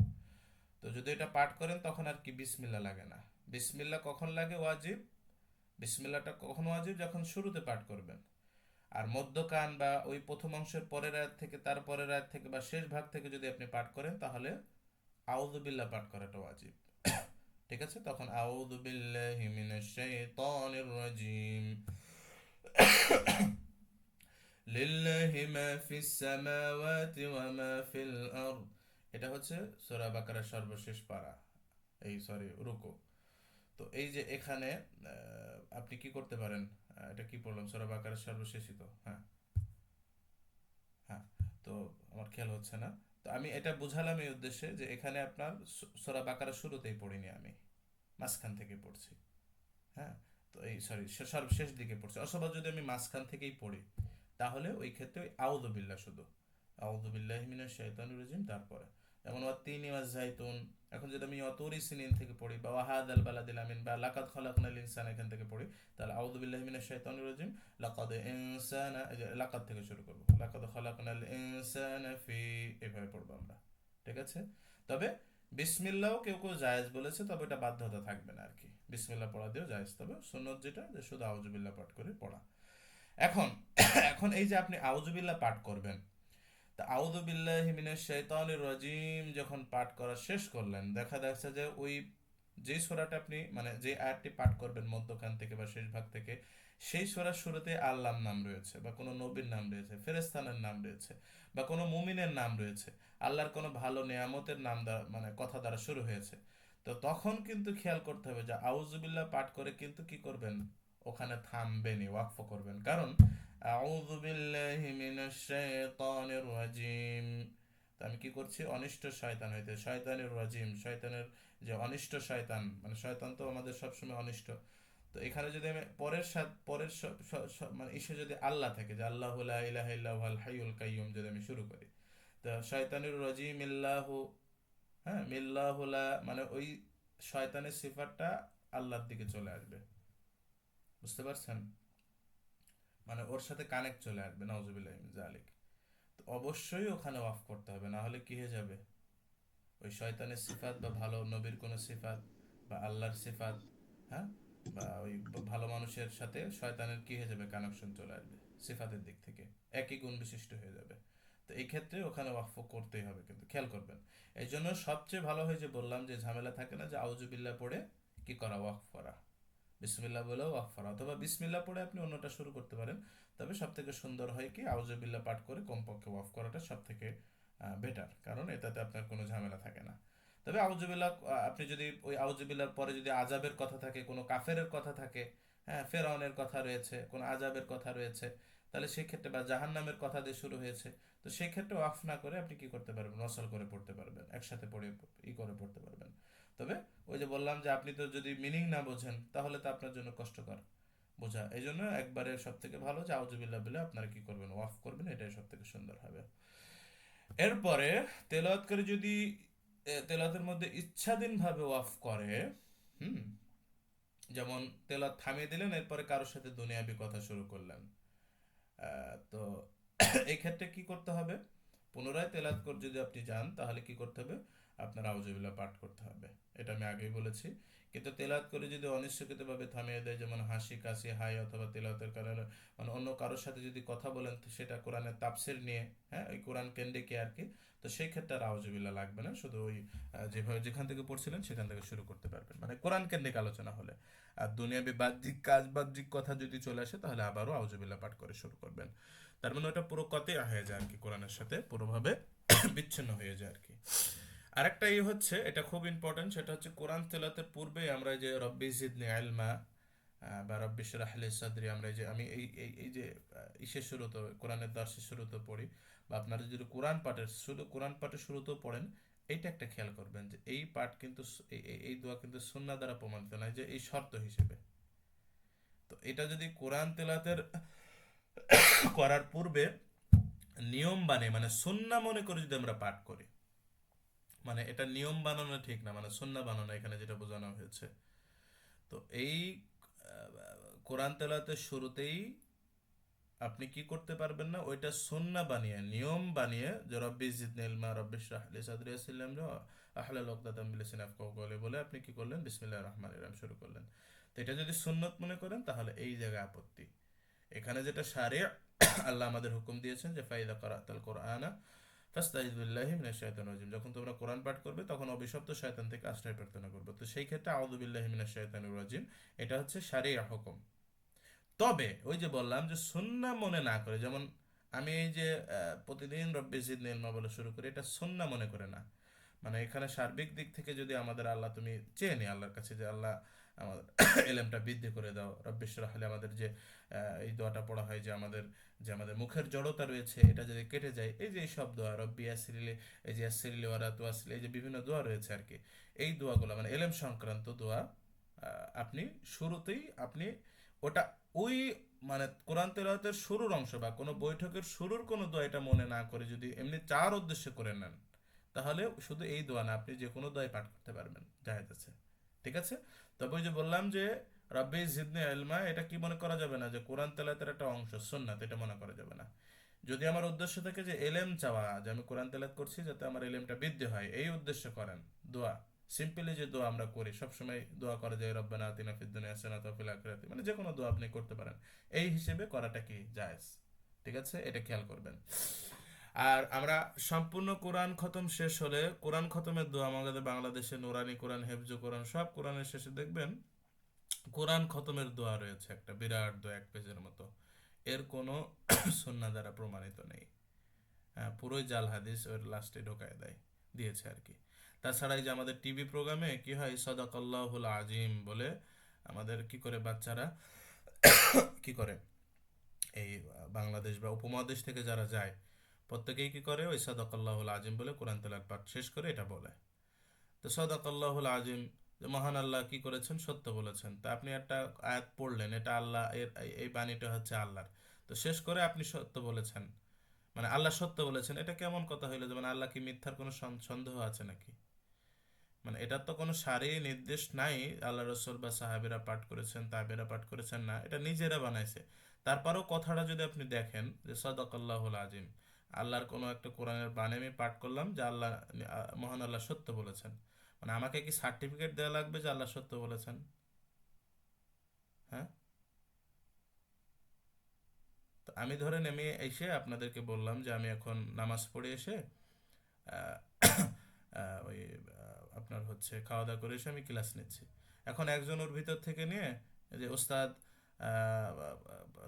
তো যদি এটা পাঠ করেন তখন আর কি বিসমিল্লাহ লাগে না। বিসমিল্লাহ কখন লাগে? ওয়াজিব। বিসমিল্লাহটা কখন ওয়াজিব? যখন শুরুতে পাঠ করবেন। আর মধ্যকান বা ওই প্রথম অংশের পরের আয়াত থেকে, তার পরের আয়াত থেকে বা শেষ ভাগ থেকে যদি আপনি পাঠ করেন, তাহলে আউযু বিল্লাহ পাঠ করাটা ওয়াজিব। ঠিক আছে, তখন আউযু বিল্লাহি মিনাশ শাইতানির রাজিম, লিল্লাহি মা ফিস সামাওয়াতি ওয়া মা ফিল আরদ, এটা হচ্ছে সূরা বাকারার সর্বশেষ পারা, এই সরি রুকু। তো এই যে এখানে আপনি কি করতে পারেন, এটা কি পড়লাম, সূরা বাকারার সর্বশেষই তো, হ্যাঁ, হ্যাঁ। তো আমার খেয়াল হচ্ছে না, তো আমি এটা বুঝালাম এই উদ্দেশ্যে যে এখানে আপনার সূরা বাকারার শুরুতেই পড়িনি আমি, মাঝখান থেকে পড়ছি। হ্যাঁ, তো এই সরি সর্বশেষ দিকে পড়ছি, অথবা যদি আমি মাঝখান থেকেই পড়ি, তাহলে ওই ক্ষেত্রে ওই আউযু বিল্লাহ শুধু, আউযু বিল্লাহি মিনাশ শাইতানির রাজিম, তারপরে যেমন ওয়াত্তিনি ওয়াজ-জাইতুন। এখন যদি আমি অতুরি সিনিন থেকে পড়ি, বা ওয়াহাদাল বালাদিল আমিন, বা লাকাদ খালাকনাল ইনসানা এখান থেকে পড়ি, তাহলে আউযু বিল্লাহি মিনাশ শাইতানির রাজিম, লাকাদ ইনসানা, এই যে লাকাদ থেকে শুরু করব, লাকাদ খালাকনাল ইনসানা ফি, এভাবে পড়বো আমরা। ঠিক আছে? তবে বিসমিল্লাহও কেউ কেউ জায়েজ বলেছে, তবে এটা বাধ্যতা থাকবে না আর কি। বিসমিল্লাহ পড়া দিয়েও জায়েজ, তবে সুন্নত যেটা যে শুধু আউযু বিল্লাহ পাঠ করে পড়া। এখন এখন এই যে আপনি আউযু বিল্লাহ পাঠ করবেন, তা আউযু বিল্লাহি মিনাশ শাইতানির রাজিম যখন পাঠ করা শেষ করলেন, দেখা যাচ্ছে যে ওই যে সূরাটা আপনি মানে যে আয়াতটি পাঠ করবেন মধ্যখান থেকে বা শেষ ভাগ থেকে, সেই সূরার শুরুতে আল্লাহর নাম রয়েছে, বা কোনো নবীর নাম রয়েছে, ফেরেশতানের নাম রয়েছে, বা কোনো মুমিনের নাম রয়েছে, আল্লাহর কোনো ভালো নেয়ামতের নাম দ্বারা মানে কথা দ্বারা শুরু হয়েছে। তো তখন কিন্তু খেয়াল করতে হবে যে আউযুবিল্লাহ পাঠ করে কিন্তু কি করবেন, ওখানে থামবেনই, ওয়াকফ করবেন। কারণ আউযু বিল্লাহি মিনাশ শাইতানির রাজিম, তো আমি কি করছি, অনিষ্ট শয়তান হইতে, শয়তানের রাজিম, শয়তানের যে অনিষ্ট শয়তান, মানে শয়তান তো আমাদের সবসময় অনিষ্ট। তো এখানে যদি আমি পরের সাথে পরের মানে ইসে যদি আল্লাহ থাকে, যে আল্লাহু লা ইলাহা ইল্লা হুয়াল হাইয়ুল কাইয়ুম যদি আমি শুরু করি, তো শয়তানুর রাজিম ইল্লাহু, হ্যাঁ মিল্লাহুলা, মানে ওই শয়তানের সিফাতটা আল্লাহর দিকে চলে আসবে। বুঝতে পারছেন? মানে ওর সাথে কানেক্ট চলে আসবে, নাউজুবিল্লাহি মিন জালিক। তো অবশ্যই ওখানে অফ করতে হবে, না হলে কি হয়ে যাবে, ওই শয়তানের সিফাত বা ভালো নবীর কোনো সিফাত বা আল্লাহর সিফাত, হ্যাঁ, বা ওই ভালো মানুষের সাথে শয়তানের কি হয়ে যাবে, কানেকশন চলে আসবে সিফাতের দিক থেকে, একই গুণ বিশিষ্ট হয়ে যাবে। তো এই ক্ষেত্রে ওখানে ওয়াকফ করতেই হবে, কিন্তু খেয়াল করবেন। এই জন্য সবচেয়ে ভালো হয় যে বললাম যে ঝামেলা থাকে না, যে আউজুবিল্লাহ পড়ে কি করা, ওয়াকফ করা, বিসমিল্লাহ বলেও ওয়াকফ করা, অথবা বিসমিল্লাহ পড়ে আপনি অন্যটা শুরু করতে পারেন। তবে সব থেকে সুন্দর হয় কি আউজুবিল্লাহ পাঠ করে কমপক্ষে ওয়াকফ করাটা সব থেকে বেটার, কারণ এটাতে আপনার কোনো ঝামেলা থাকে না। তবে আউজুবিল্লাহ, আপনি যদি ওই আউজুবিল্লাহর পরে যদি আজাবের কথা থাকে, কোনো কাফেরের কথা থাকে, হ্যাঁ ফেরাউনের কথা রয়েছে, কোনো আজাবের কথা রয়েছে, তাহলে সেই ক্ষেত্রে, বা জাহান্নামের কথা দিয়ে শুরু হয়েছে, তো সেই ক্ষেত্রে ওয়াকফ না করে আপনি কি করতে পারবেন, রসল করে পড়তে পারবেন, একসাথে পড়ে করে পড়তে পারবেন। তবে ওই যে বললাম যে আপনি তো যদি মিনিং না বোঝেন, তাহলে তো আপনার জন্য কষ্টকর বোঝা। এই জন্য একবারে সব থেকে ভালো যে আউজুবিল্লাহ বলে আপনারা কি করবেন, ওয়াকফ করবেন, এটাই সব থেকে সুন্দর হবে। এরপরে তেলাওয়াতকারী যদি তেলাওয়াতের মধ্যে ইচ্ছাধীনভাবে ওয়াকফ করে, হুম, যেমন তেলাওয়াত থামিয়ে দিলেন, এরপরে কারোর সাথে দুনিয়াবি কথা শুরু করলেন, তো এই ক্ষেত্রে কি করতে হবে, পুনরায় তেলাওয়াত করে যদি আপনি যান, তাহলে কি করতে হবে, আপনার আউযুবিল্লাহ পাঠ করতে হবে। এটা আমি আগেই বলেছি। কিন্তু তেলাওয়াত করে যদি অনিচ্ছাকৃতভাবে থামিয়ে দেয়, যেমন হাসি কাশি হাই, অথবা তেলাওয়াতের কারণে মানে অন্য কারোর সাথে যদি কথা বলেন, তো সেটা কোরআনের তাফসির নিয়ে, হ্যাঁ ওই কোরআন কেন্দ্রিক আর কি, তো সেই ক্ষেত্রে আর আউযুবিল্লাহ লাগবে না, শুধু ওই যেভাবে যেখান থেকে পড়ছিলেন সেখান থেকে শুরু করতে পারবেন, মানে কোরআন কেন্দ্রিক আলোচনা হলে। আর দুনিয়াবি বাহ্যিক কাজ বাহ্যিক কথা যদি চলে আসে, তাহলে আবারও আউযুবিল্লাহ পাঠ করে শুরু করবেন। তার মানে ওটা পুরো কতে হয়ে যায় আর কি, কোরআনের সাথে পুরোভাবে বিচ্ছিন্ন হয়ে যায় আর কি। আরেকটা হচ্ছে, এটা খুব ইম্পর্টেন্ট, সেটা হচ্ছে কোরআন তেলাতের পূর্বে আমরা যে রব্বি জিদনি ইলমা, বা রব্বি ইশরাহ লি সাদরি, আমরা এই যে আমি এই যে ইসের শুরুতে কোরআনের দর্শের শুরুতে পড়ি, বা আপনারা যদি কোরআন পাঠের শুধু কোরআন পাঠের শুরুতেও পড়েন, এইটা একটা খেয়াল করবেন যে এই পাঠ কিন্তু এই দোয়া কিন্তু সুন্নাহ দ্বারা প্রমাণিত নয়, যে এই শর্ত হিসেবে। তো এটা যদি কোরআন তেলাতের করার পূর্বে নিয়ম মানে সুন্নাহ মনে করে যদি আমরা পাঠ করি, মানে এটা নিয়ম বানানো ঠিক না, মানে সুন্নাহ বানানো এখানে যেটা বোঝানো হয়েছে। তো এই কোরআন তেলাওয়াতের শুরুতেই আপনি কি করতে পারবেন না, ওইটা সুন্নাহ বানিয়ে নিয়ম বানিয়ে, যে রব্বি জিদনি ইলমা রব্বি ইশরাহ লি সাদরি ইয়াসসির লি আহলাল উকদাতাম মিন লিসানি ইয়াফকাহু কওলি বলে আপনি কি করলেন, বিসমিল্লাহির রহমানির রহিম শুরু করলেন। তো এটা যদি সুন্নত মনে করেন, তাহলে এই জায়গায় আপত্তি। এখানে যেটা শারিয়া, আল্লাহ আমাদের হুকুম দিয়েছেন যে ফাইদা কারাতাল কোরআনা ফাস্তাইজ বিল্লাহি মিনাশ শাইতানির রাজিম, যখন তোমরা কোরআন পাঠ করবে তখন অভিশপ্ত শয়তান থেকে আশ্রয় প্রার্থনা করবে। তো সেই ক্ষেত্রে আউযু বিল্লাহি মিনাশ শাইতানির রাজিম, এটা হচ্ছে শারিয়া হুকুম। তবে ওই যে বললাম যে সুন্নাহ মনে না করে, যেমন আমি এই যে প্রতিদিন রব্বি জিদনি ইলমা বলে শুরু করি, এটা সুন্নাহ মনে করে না। মানে এখানে সার্বিক দিক থেকে যদি আমাদের আল্লাহ তুমি চেয়ে নি আল্লাহর কাছে, যে আল্লাহ আমাদের এলেমটা বৃদ্ধি করে দাও, রব্বি ইশরাহ লি, আমাদের যে এই দোয়াটা পড়া হয়, যে আমাদের মুখের জড়তা রয়েছে এটা যদি কেটে যায়, এই যে এই সব দোয়া রব্বি ইয়াসসিরলি, এই যে ইয়াসসিরলি ওয়ালা তুয়াসসির, এই যে বিভিন্ন দোয়া রয়েছে আর কি, এই দোয়াগুলো মানে এলেম সংক্রান্ত দোয়া, আপনি শুরুতেই আপনি ওটা ওই মানে কোরআন তেলাওয়াতের শুরুর অংশ বা কোনো বৈঠকের শুরুর কোনো দোয়া এটা মনে না করে যদি এমনি চার উদ্দেশ্যে করে নেন, তাহলে শুধু এই দোয়া না, আপনি যে কোনো দোয়াই পাঠ করতে পারবেন, জায়েজ আছে। ঠিক আছে। তবে ওই যে বললাম যে রব্বি জিদনি ইলমা, এটা কি মনে করা যাবে না যে কোরআন তেলাওয়াতের একটা অংশ সুন্নাত, এটা মনে করা যাবে না। যদি আমার উদ্দেশ্য থাকে যে এলেম চাওয়া, যে আমি কোরআন তেলাওয়াত করছি যাতে আমার এলেমটা বৃদ্ধি হয়, এই উদ্দেশ্য করেন দোয়া। সিম্পলি যে দোয়া আমরা করি সবসময়, দোয়া করা যায় রব্বানা আতিনা ফিদ দুনিয়া হাসানাতাও ওয়া ফিল আখিরাতি, মানে যে কোনো দোয়া আপনি করতে পারেন, এই হিসেবে করাটা কি জায়েজ। ঠিক আছে, এটা খেয়াল করবেন। আর আমরা সম্পূর্ণ কোরআন খতম শেষ হলে কোরআন খতমের দোয়া, আমাদের বাংলাদেশে নুরানি কোরআন, হেফজু কোরআন, সব কোরআনের শেষে দেখবেন কোরআন খতমের দোয়া রয়েছে, একটা বিরাট দোয়া 1 পেজের মতো। এর কোনো সুন্নাহ দ্বারা প্রমাণিত নেই। হ্যাঁ, পুরোই জাল হাদিস ওর লাস্টে ঢোকায় দেয়, দিয়েছে আর কি। তাছাড়া এই যে আমাদের টিভি প্রোগ্রামে কি হয়, সাদাকাল্লাহুল আজিম বলে আমাদের কি করে বাচ্চারা কি করে, এই বাংলাদেশ বা উপমহাদেশ থেকে যারা যায় প্রত্যেকেই কি করে, ওই সাদাকাল্লাহুল আজিম বলে কোরআন তেলাওয়াত পাঠ শেষ করে এটা বলে। তো সাদাকাল্লাহুল আজিম, যে মহান আল্লাহ কি করেছেন, সত্য বলেছেন। তা আপনি একটা আয়াত পড়লেন, এটা আল্লাহ এর, এই বাণীটা হচ্ছে আল্লাহর, তো শেষ করে আপনি সত্য বলেছেন, মানে আল্লাহ সত্য বলেছেন, এটা কেমন কথা হইলো? যে মানে আল্লাহ কি মিথ্যার কোনো সন্দেহ আছে নাকি? মানে এটার তো কোনো সারি নির্দেশ নাই আল্লাহ রসুল বা সাহাবেরা পাঠ করেছেন, তাবেরা পাঠ করেছেন, না, এটা নিজেরা বানাইছে। তারপরেও কথাটা যদি আপনি দেখেন যে সাদাকাল্লাহুল আজিম, আল্লাহর কোনো একটা কোরআনের বাণী আমি পাঠ করলাম যে আল্লাহ, মহান আল্লাহ সত্য বলেছেন, মানে আমাকে কি সার্টিফিকেট দেওয়া লাগবে যে আল্লাহ সত্য বলেছেন? হ্যাঁ। তো আমি ধরেন আমি এসে আপনাদেরকে বললাম যে আমি এখন নামাজ পড়ে এসে আহ, ওই আপনার হচ্ছে খাওয়া দাওয়া করে এসে আমি ক্লাস নিচ্ছি। এখন একজন ওর ভিতর থেকে নিয়ে যে ওস্তাদ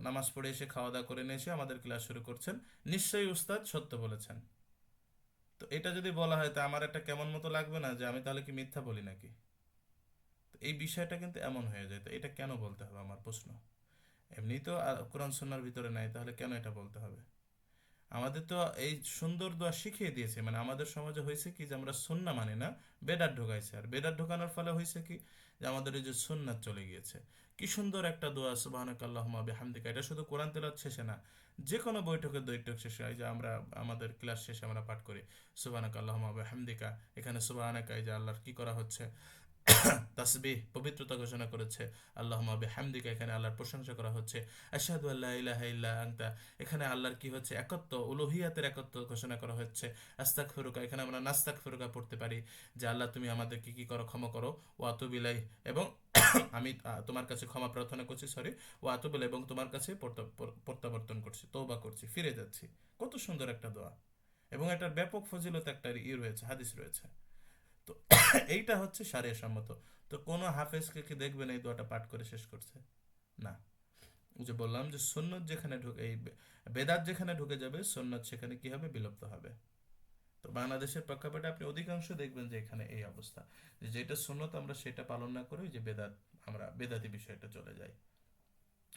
নামাজ পড়ে এসে খাওয়া দাওয়া করে নিয়ে এসে আমাদের ক্লাস শুরু করছেন, নিশ্চয়ই উস্তাদ সত্য বলেছেন। তো এটা যদি বলা হয় তা আমার একটা কেমন মতো লাগবে না, যে আমি তাহলে কি মিথ্যা বলি নাকি? তো এই বিষয়টা কিন্তু এমন হয়ে যায়, তো এটা কেন বলতে হবে আমার প্রশ্ন। এমনি তো কোরআন সুন্নাহর ভিতরে নাই, তাহলে কেন এটা বলতে হবে? আমাদের তো এই সুন্দর দোয়া শিখিয়ে দিয়েছে, মানে আমাদের সমাজে হয়েছে কি যে আমরা সুন্নাহ মানি না, বেদাত ঢোকাইছে, আর বেদাত ঢোকানোর ফলে হয়েছে কি যে আমাদের এই যে সুন্নাত চলে গিয়েছে। কি সুন্দর একটা দোয়া সুবহানাকাল্লাহুম্মা বিহামদিকা, এটা শুধু কোরআন তেলাওয়াত শেষে না, যে কোনো বৈঠকের বৈঠক শেষে, এই যে আমরা আমাদের ক্লাস শেষে আমরা পাঠ করি সুবহানাকাল্লাহুম্মা বিহামদিকা, এখানে সুবহানাকা এই যে আল্লাহর কি করা হচ্ছে, তাসবিহ পবিত্রতা ঘোষণা করেছে, আল্লাহুম্মা বিহামদিকা এখানে আল্লাহর প্রশংসা করা হচ্ছে, আশহাদু আল্লা ইলাহা ইল্লা আনতা এখানে আল্লাহর কি হচ্ছে, একত্ব, উলুহিয়াতের একত্ব ঘোষণা করা হচ্ছে, আস্তাগফিরুকা এখানে আমরা নাস্তাগফিরুকা পড়তে পারি, যে আল্লাহ তুমি আমাদেরকে কি করো, ক্ষমা করো, ওয়া আতুবু ইলাইহি, এবং আমি তোমার কাছে ক্ষমা প্রার্থনা করছি, সরি, ওয়া আতুবু ইলাইহি, এবং তোমার কাছে প্রত্যাবর্তন করছি, তওবা করছি, ফিরে যাচ্ছি। কত সুন্দর একটা দোয়া, এবং এটার ব্যাপক ফজিলত একটা রয়েছে, হাদিস রয়েছে। তো এইটা হচ্ছে শারিয়া সম্মত। তো কোনো হাফেজকে কি দেখবেন এই দোয়াটা পাঠ করে শেষ করছে? না। ওই যে বললাম যে সুন্নত যেখানে ঢুকে, এই বেদাত যেখানে ঢুকে যাবে, সুন্নত সেখানে কি হবে, বিলুপ্ত হবে। তো বাংলাদেশের প্রেক্ষাপটে আপনি অধিকাংশ দেখবেন যে এখানে এই অবস্থা, যে যেটা সুন্নত আমরা সেটা পালন না করে ওই যে বেদাত, আমরা বেদাতি বিষয়টা চলে যাই।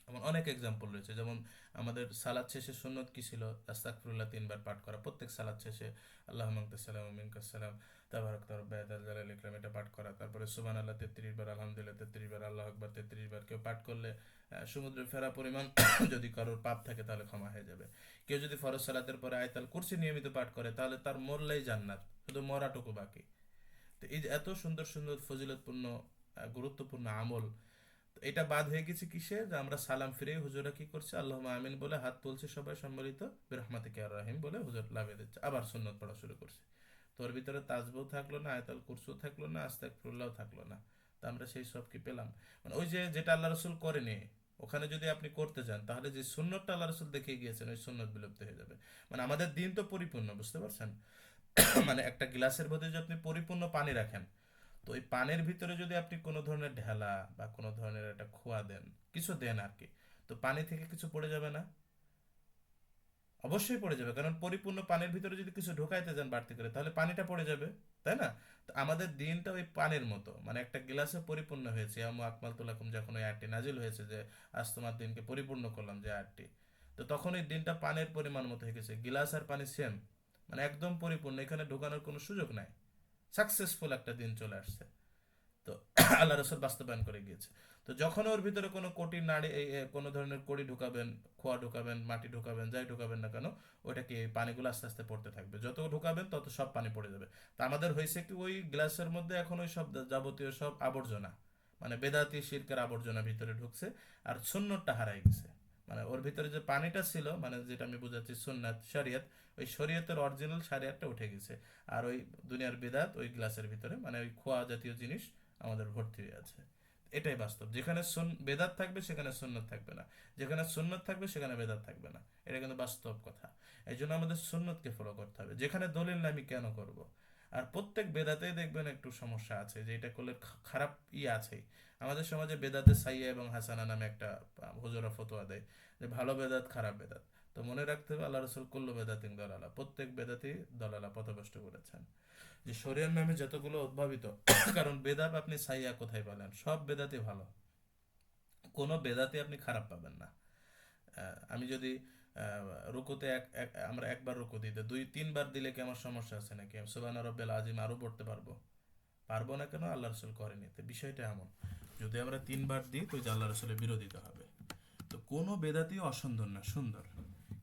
এমন অনেক এক্সাম্পল রয়েছে, যেমন আমাদের সালাদ শেষে সুন্নত কি ছিল, আস্তাগফিরুল্লাহ 3 বার পাঠ করা প্রত্যেক সালাদ শেষে, আল্লাহুম্মা আনতাস সালাম ওয়া মিনকাস সালাম, তাবারাক রব্বানা ইয়াদাল জালাল ইকরাম, এটা পাঠ করা। তারপরে সুবহানাল্লাহ 33 বার, আলহামদুলিল্লাহ 33 বার, আল্লাহু আকবার 33 বার। কেউ পাঠ করলে সমুদ্রের ফেরা পরিমাণ যদি কারোর পাপ থাকে তাহলে ক্ষমা হয়ে যাবে। কেউ যদি ফরজ সালাতের পরে আয়াতুল কুরসি নিয়মিত পাঠ করে তাহলে তার মরলেই জান্নাত, শুধু মরাটুকু বাকি। তো এই যে এত সুন্দর সুন্দর ফজিলতপূর্ণ গুরুত্বপূর্ণ আমল, তো এটা বাদ হয়ে গেছে কিসে, যে আমরা সালাম ফিরে হুজুরা কি করছে, আল্লাহুম্মা আমিন বলে হাত তুলছে সবাই সম্মিলিত, বিরহমাতিকা আর রাহিম বলে হুজুর লাভে দিচ্ছে, আবার সুন্নত পড়া শুরু করছে। তোর ভিতরে তাজবও থাকলো না, আয়াতুল কুরসিও থাকলো না, আস্তাগফিরুল্লাহও থাকলো না। তা আমরা সেই সব কি পেলাম? মানে ওই যে যেটা আল্লাহ রসুল করেনি, ওখানে যদি আপনি করতে চান তাহলে যে সুন্নতটা আল্লাহ রসুল দেখিয়ে গিয়েছেন ওই সুন্নত বিলুপ্ত হয়ে যাবে। মানে আমাদের দিন তো পরিপূর্ণ, বুঝতে পারছেন? মানে একটা গ্লাসের মধ্যে যদি আপনি পরিপূর্ণ পানি রাখেন, তো ওই পানির ভিতরে যদি আপনি কোনো ধরনের ঢেলা বা কোনো ধরনের একটা খোয়া দেন, কিছু দেন আর কি, তো পানি থেকে কিছু পড়ে যাবে না? অবশ্যই পড়ে যাবে, কারণ পরিপূর্ণ পানির ভিতরে যদি কিছু ঢোকাইতে যান বাড়তি করে তাহলে পানিটা পড়ে যাবে, তাই না? তো আমাদের দিনটা ওই পানির মতো, মানে একটা গ্লাসে পরিপূর্ণ হয়েছে, আমু আকমাল তুলাকুম, যখন ওই আয়াতটি নাজিল হয়েছে যে আজ তোমার দিনকে পরিপূর্ণ করলাম, যে আয়াতটি, তো তখন ওই দিনটা পানির পরিমাণ মতো হয়ে গেছে, গিলাস আর পানি সেম, মানে একদম পরিপূর্ণ, এখানে ঢোকানোর কোনো সুযোগ নাই, সাকসেসফুল একটা দিন চলে আসছে। তো আল্লাহ রসুল বাস্তবায়ন করে গিয়েছে। তো যখন ওর ভিতরে কোনো কোটি নাড়ি কোনো ধরনের কড়ি ঢুকাবেন, খোয়া ঢুকাবেন, মাটি ঢুকাবেন, যাই ঢুকাবেন না কেন, ওইটা কি পানিগুলো আস্তে আস্তে পড়তে থাকবে, যত ঢুকাবেন তত সব পানি পড়ে যাবে। তা আমাদের হয়েছে কি, ওই গ্লাসের মধ্যে এখন ওই সব যাবতীয় সব আবর্জনা, মানে বেদাতি শিরকের আবর্জনা ভিতরে ঢুকছে, আর সুন্নতটা হারাই গেছে। মানে ওর ভিতরে যে পানিটা ছিল, মানে যেটা আমি বুঝাচ্ছি সুন্নাত শরিয়ত, ওই শরিয়তের অরিজিনাল শরিয়তটা উঠে গেছে। আর ওই দুনিয়ার বেদাত ওই গ্লাসের ভিতরে, মানে ওই খোয়া জাতীয় জিনিস আমাদের ভর্তি হয়ে আছে। এটাই বাস্তব। যেখানে বেদাত থাকবে সেখানে সুন্নত থাকবে না, যেখানে সুন্নত থাকবে সেখানে বেদাত থাকবে না। এটা কিন্তু বাস্তব কথা। এই জন্য আমাদের সুন্নতকে ফলো করতে হবে। যেখানে দলিল না আমি কেন করব। আর প্রত্যেক বেদাতেই দেখবেন একটু সমস্যা আছে, যে এটা করলে খারাপ আছেই। আমাদের সমাজে বেদাতে সাইয়া এবং হাসানা নামে একটা হুজুরা ফতোয়া দেয়, যে ভালো বেদাত খারাপ বেদাত। তো মনে রাখতে হবে, আল্লাহ রসুল কুল্লু বেদাতিন দলালা, প্রত্যেক বেদাতি দলালা, পথভ্রষ্ট করেছেন। যে শরীয়র নামে যতগুলো উদ্ভাবিত, কারণ বেদাত আপনি সাইয়া কোথায় পালেন, সব বেদাতি ভালো, কোনো বেদাতি আপনি খারাপ পাবেন না। আমি যদি রুকুতে আমরা একবার রুকু দিতে দুই তিনবার দিলে কি আমার সমস্যা আছে নাকি? সুবহান রাব্বিল আজিম আরো পড়তে পারবো, পারবো না কেন? আল্লাহ রসুল করেনি। তো বিষয়টা এমন, যদি আমরা তিনবার দিই তো আল্লাহ রসুলের বিরোধিতা হবে। তো কোনো বেদাতি অসুন্দর না, সুন্দর।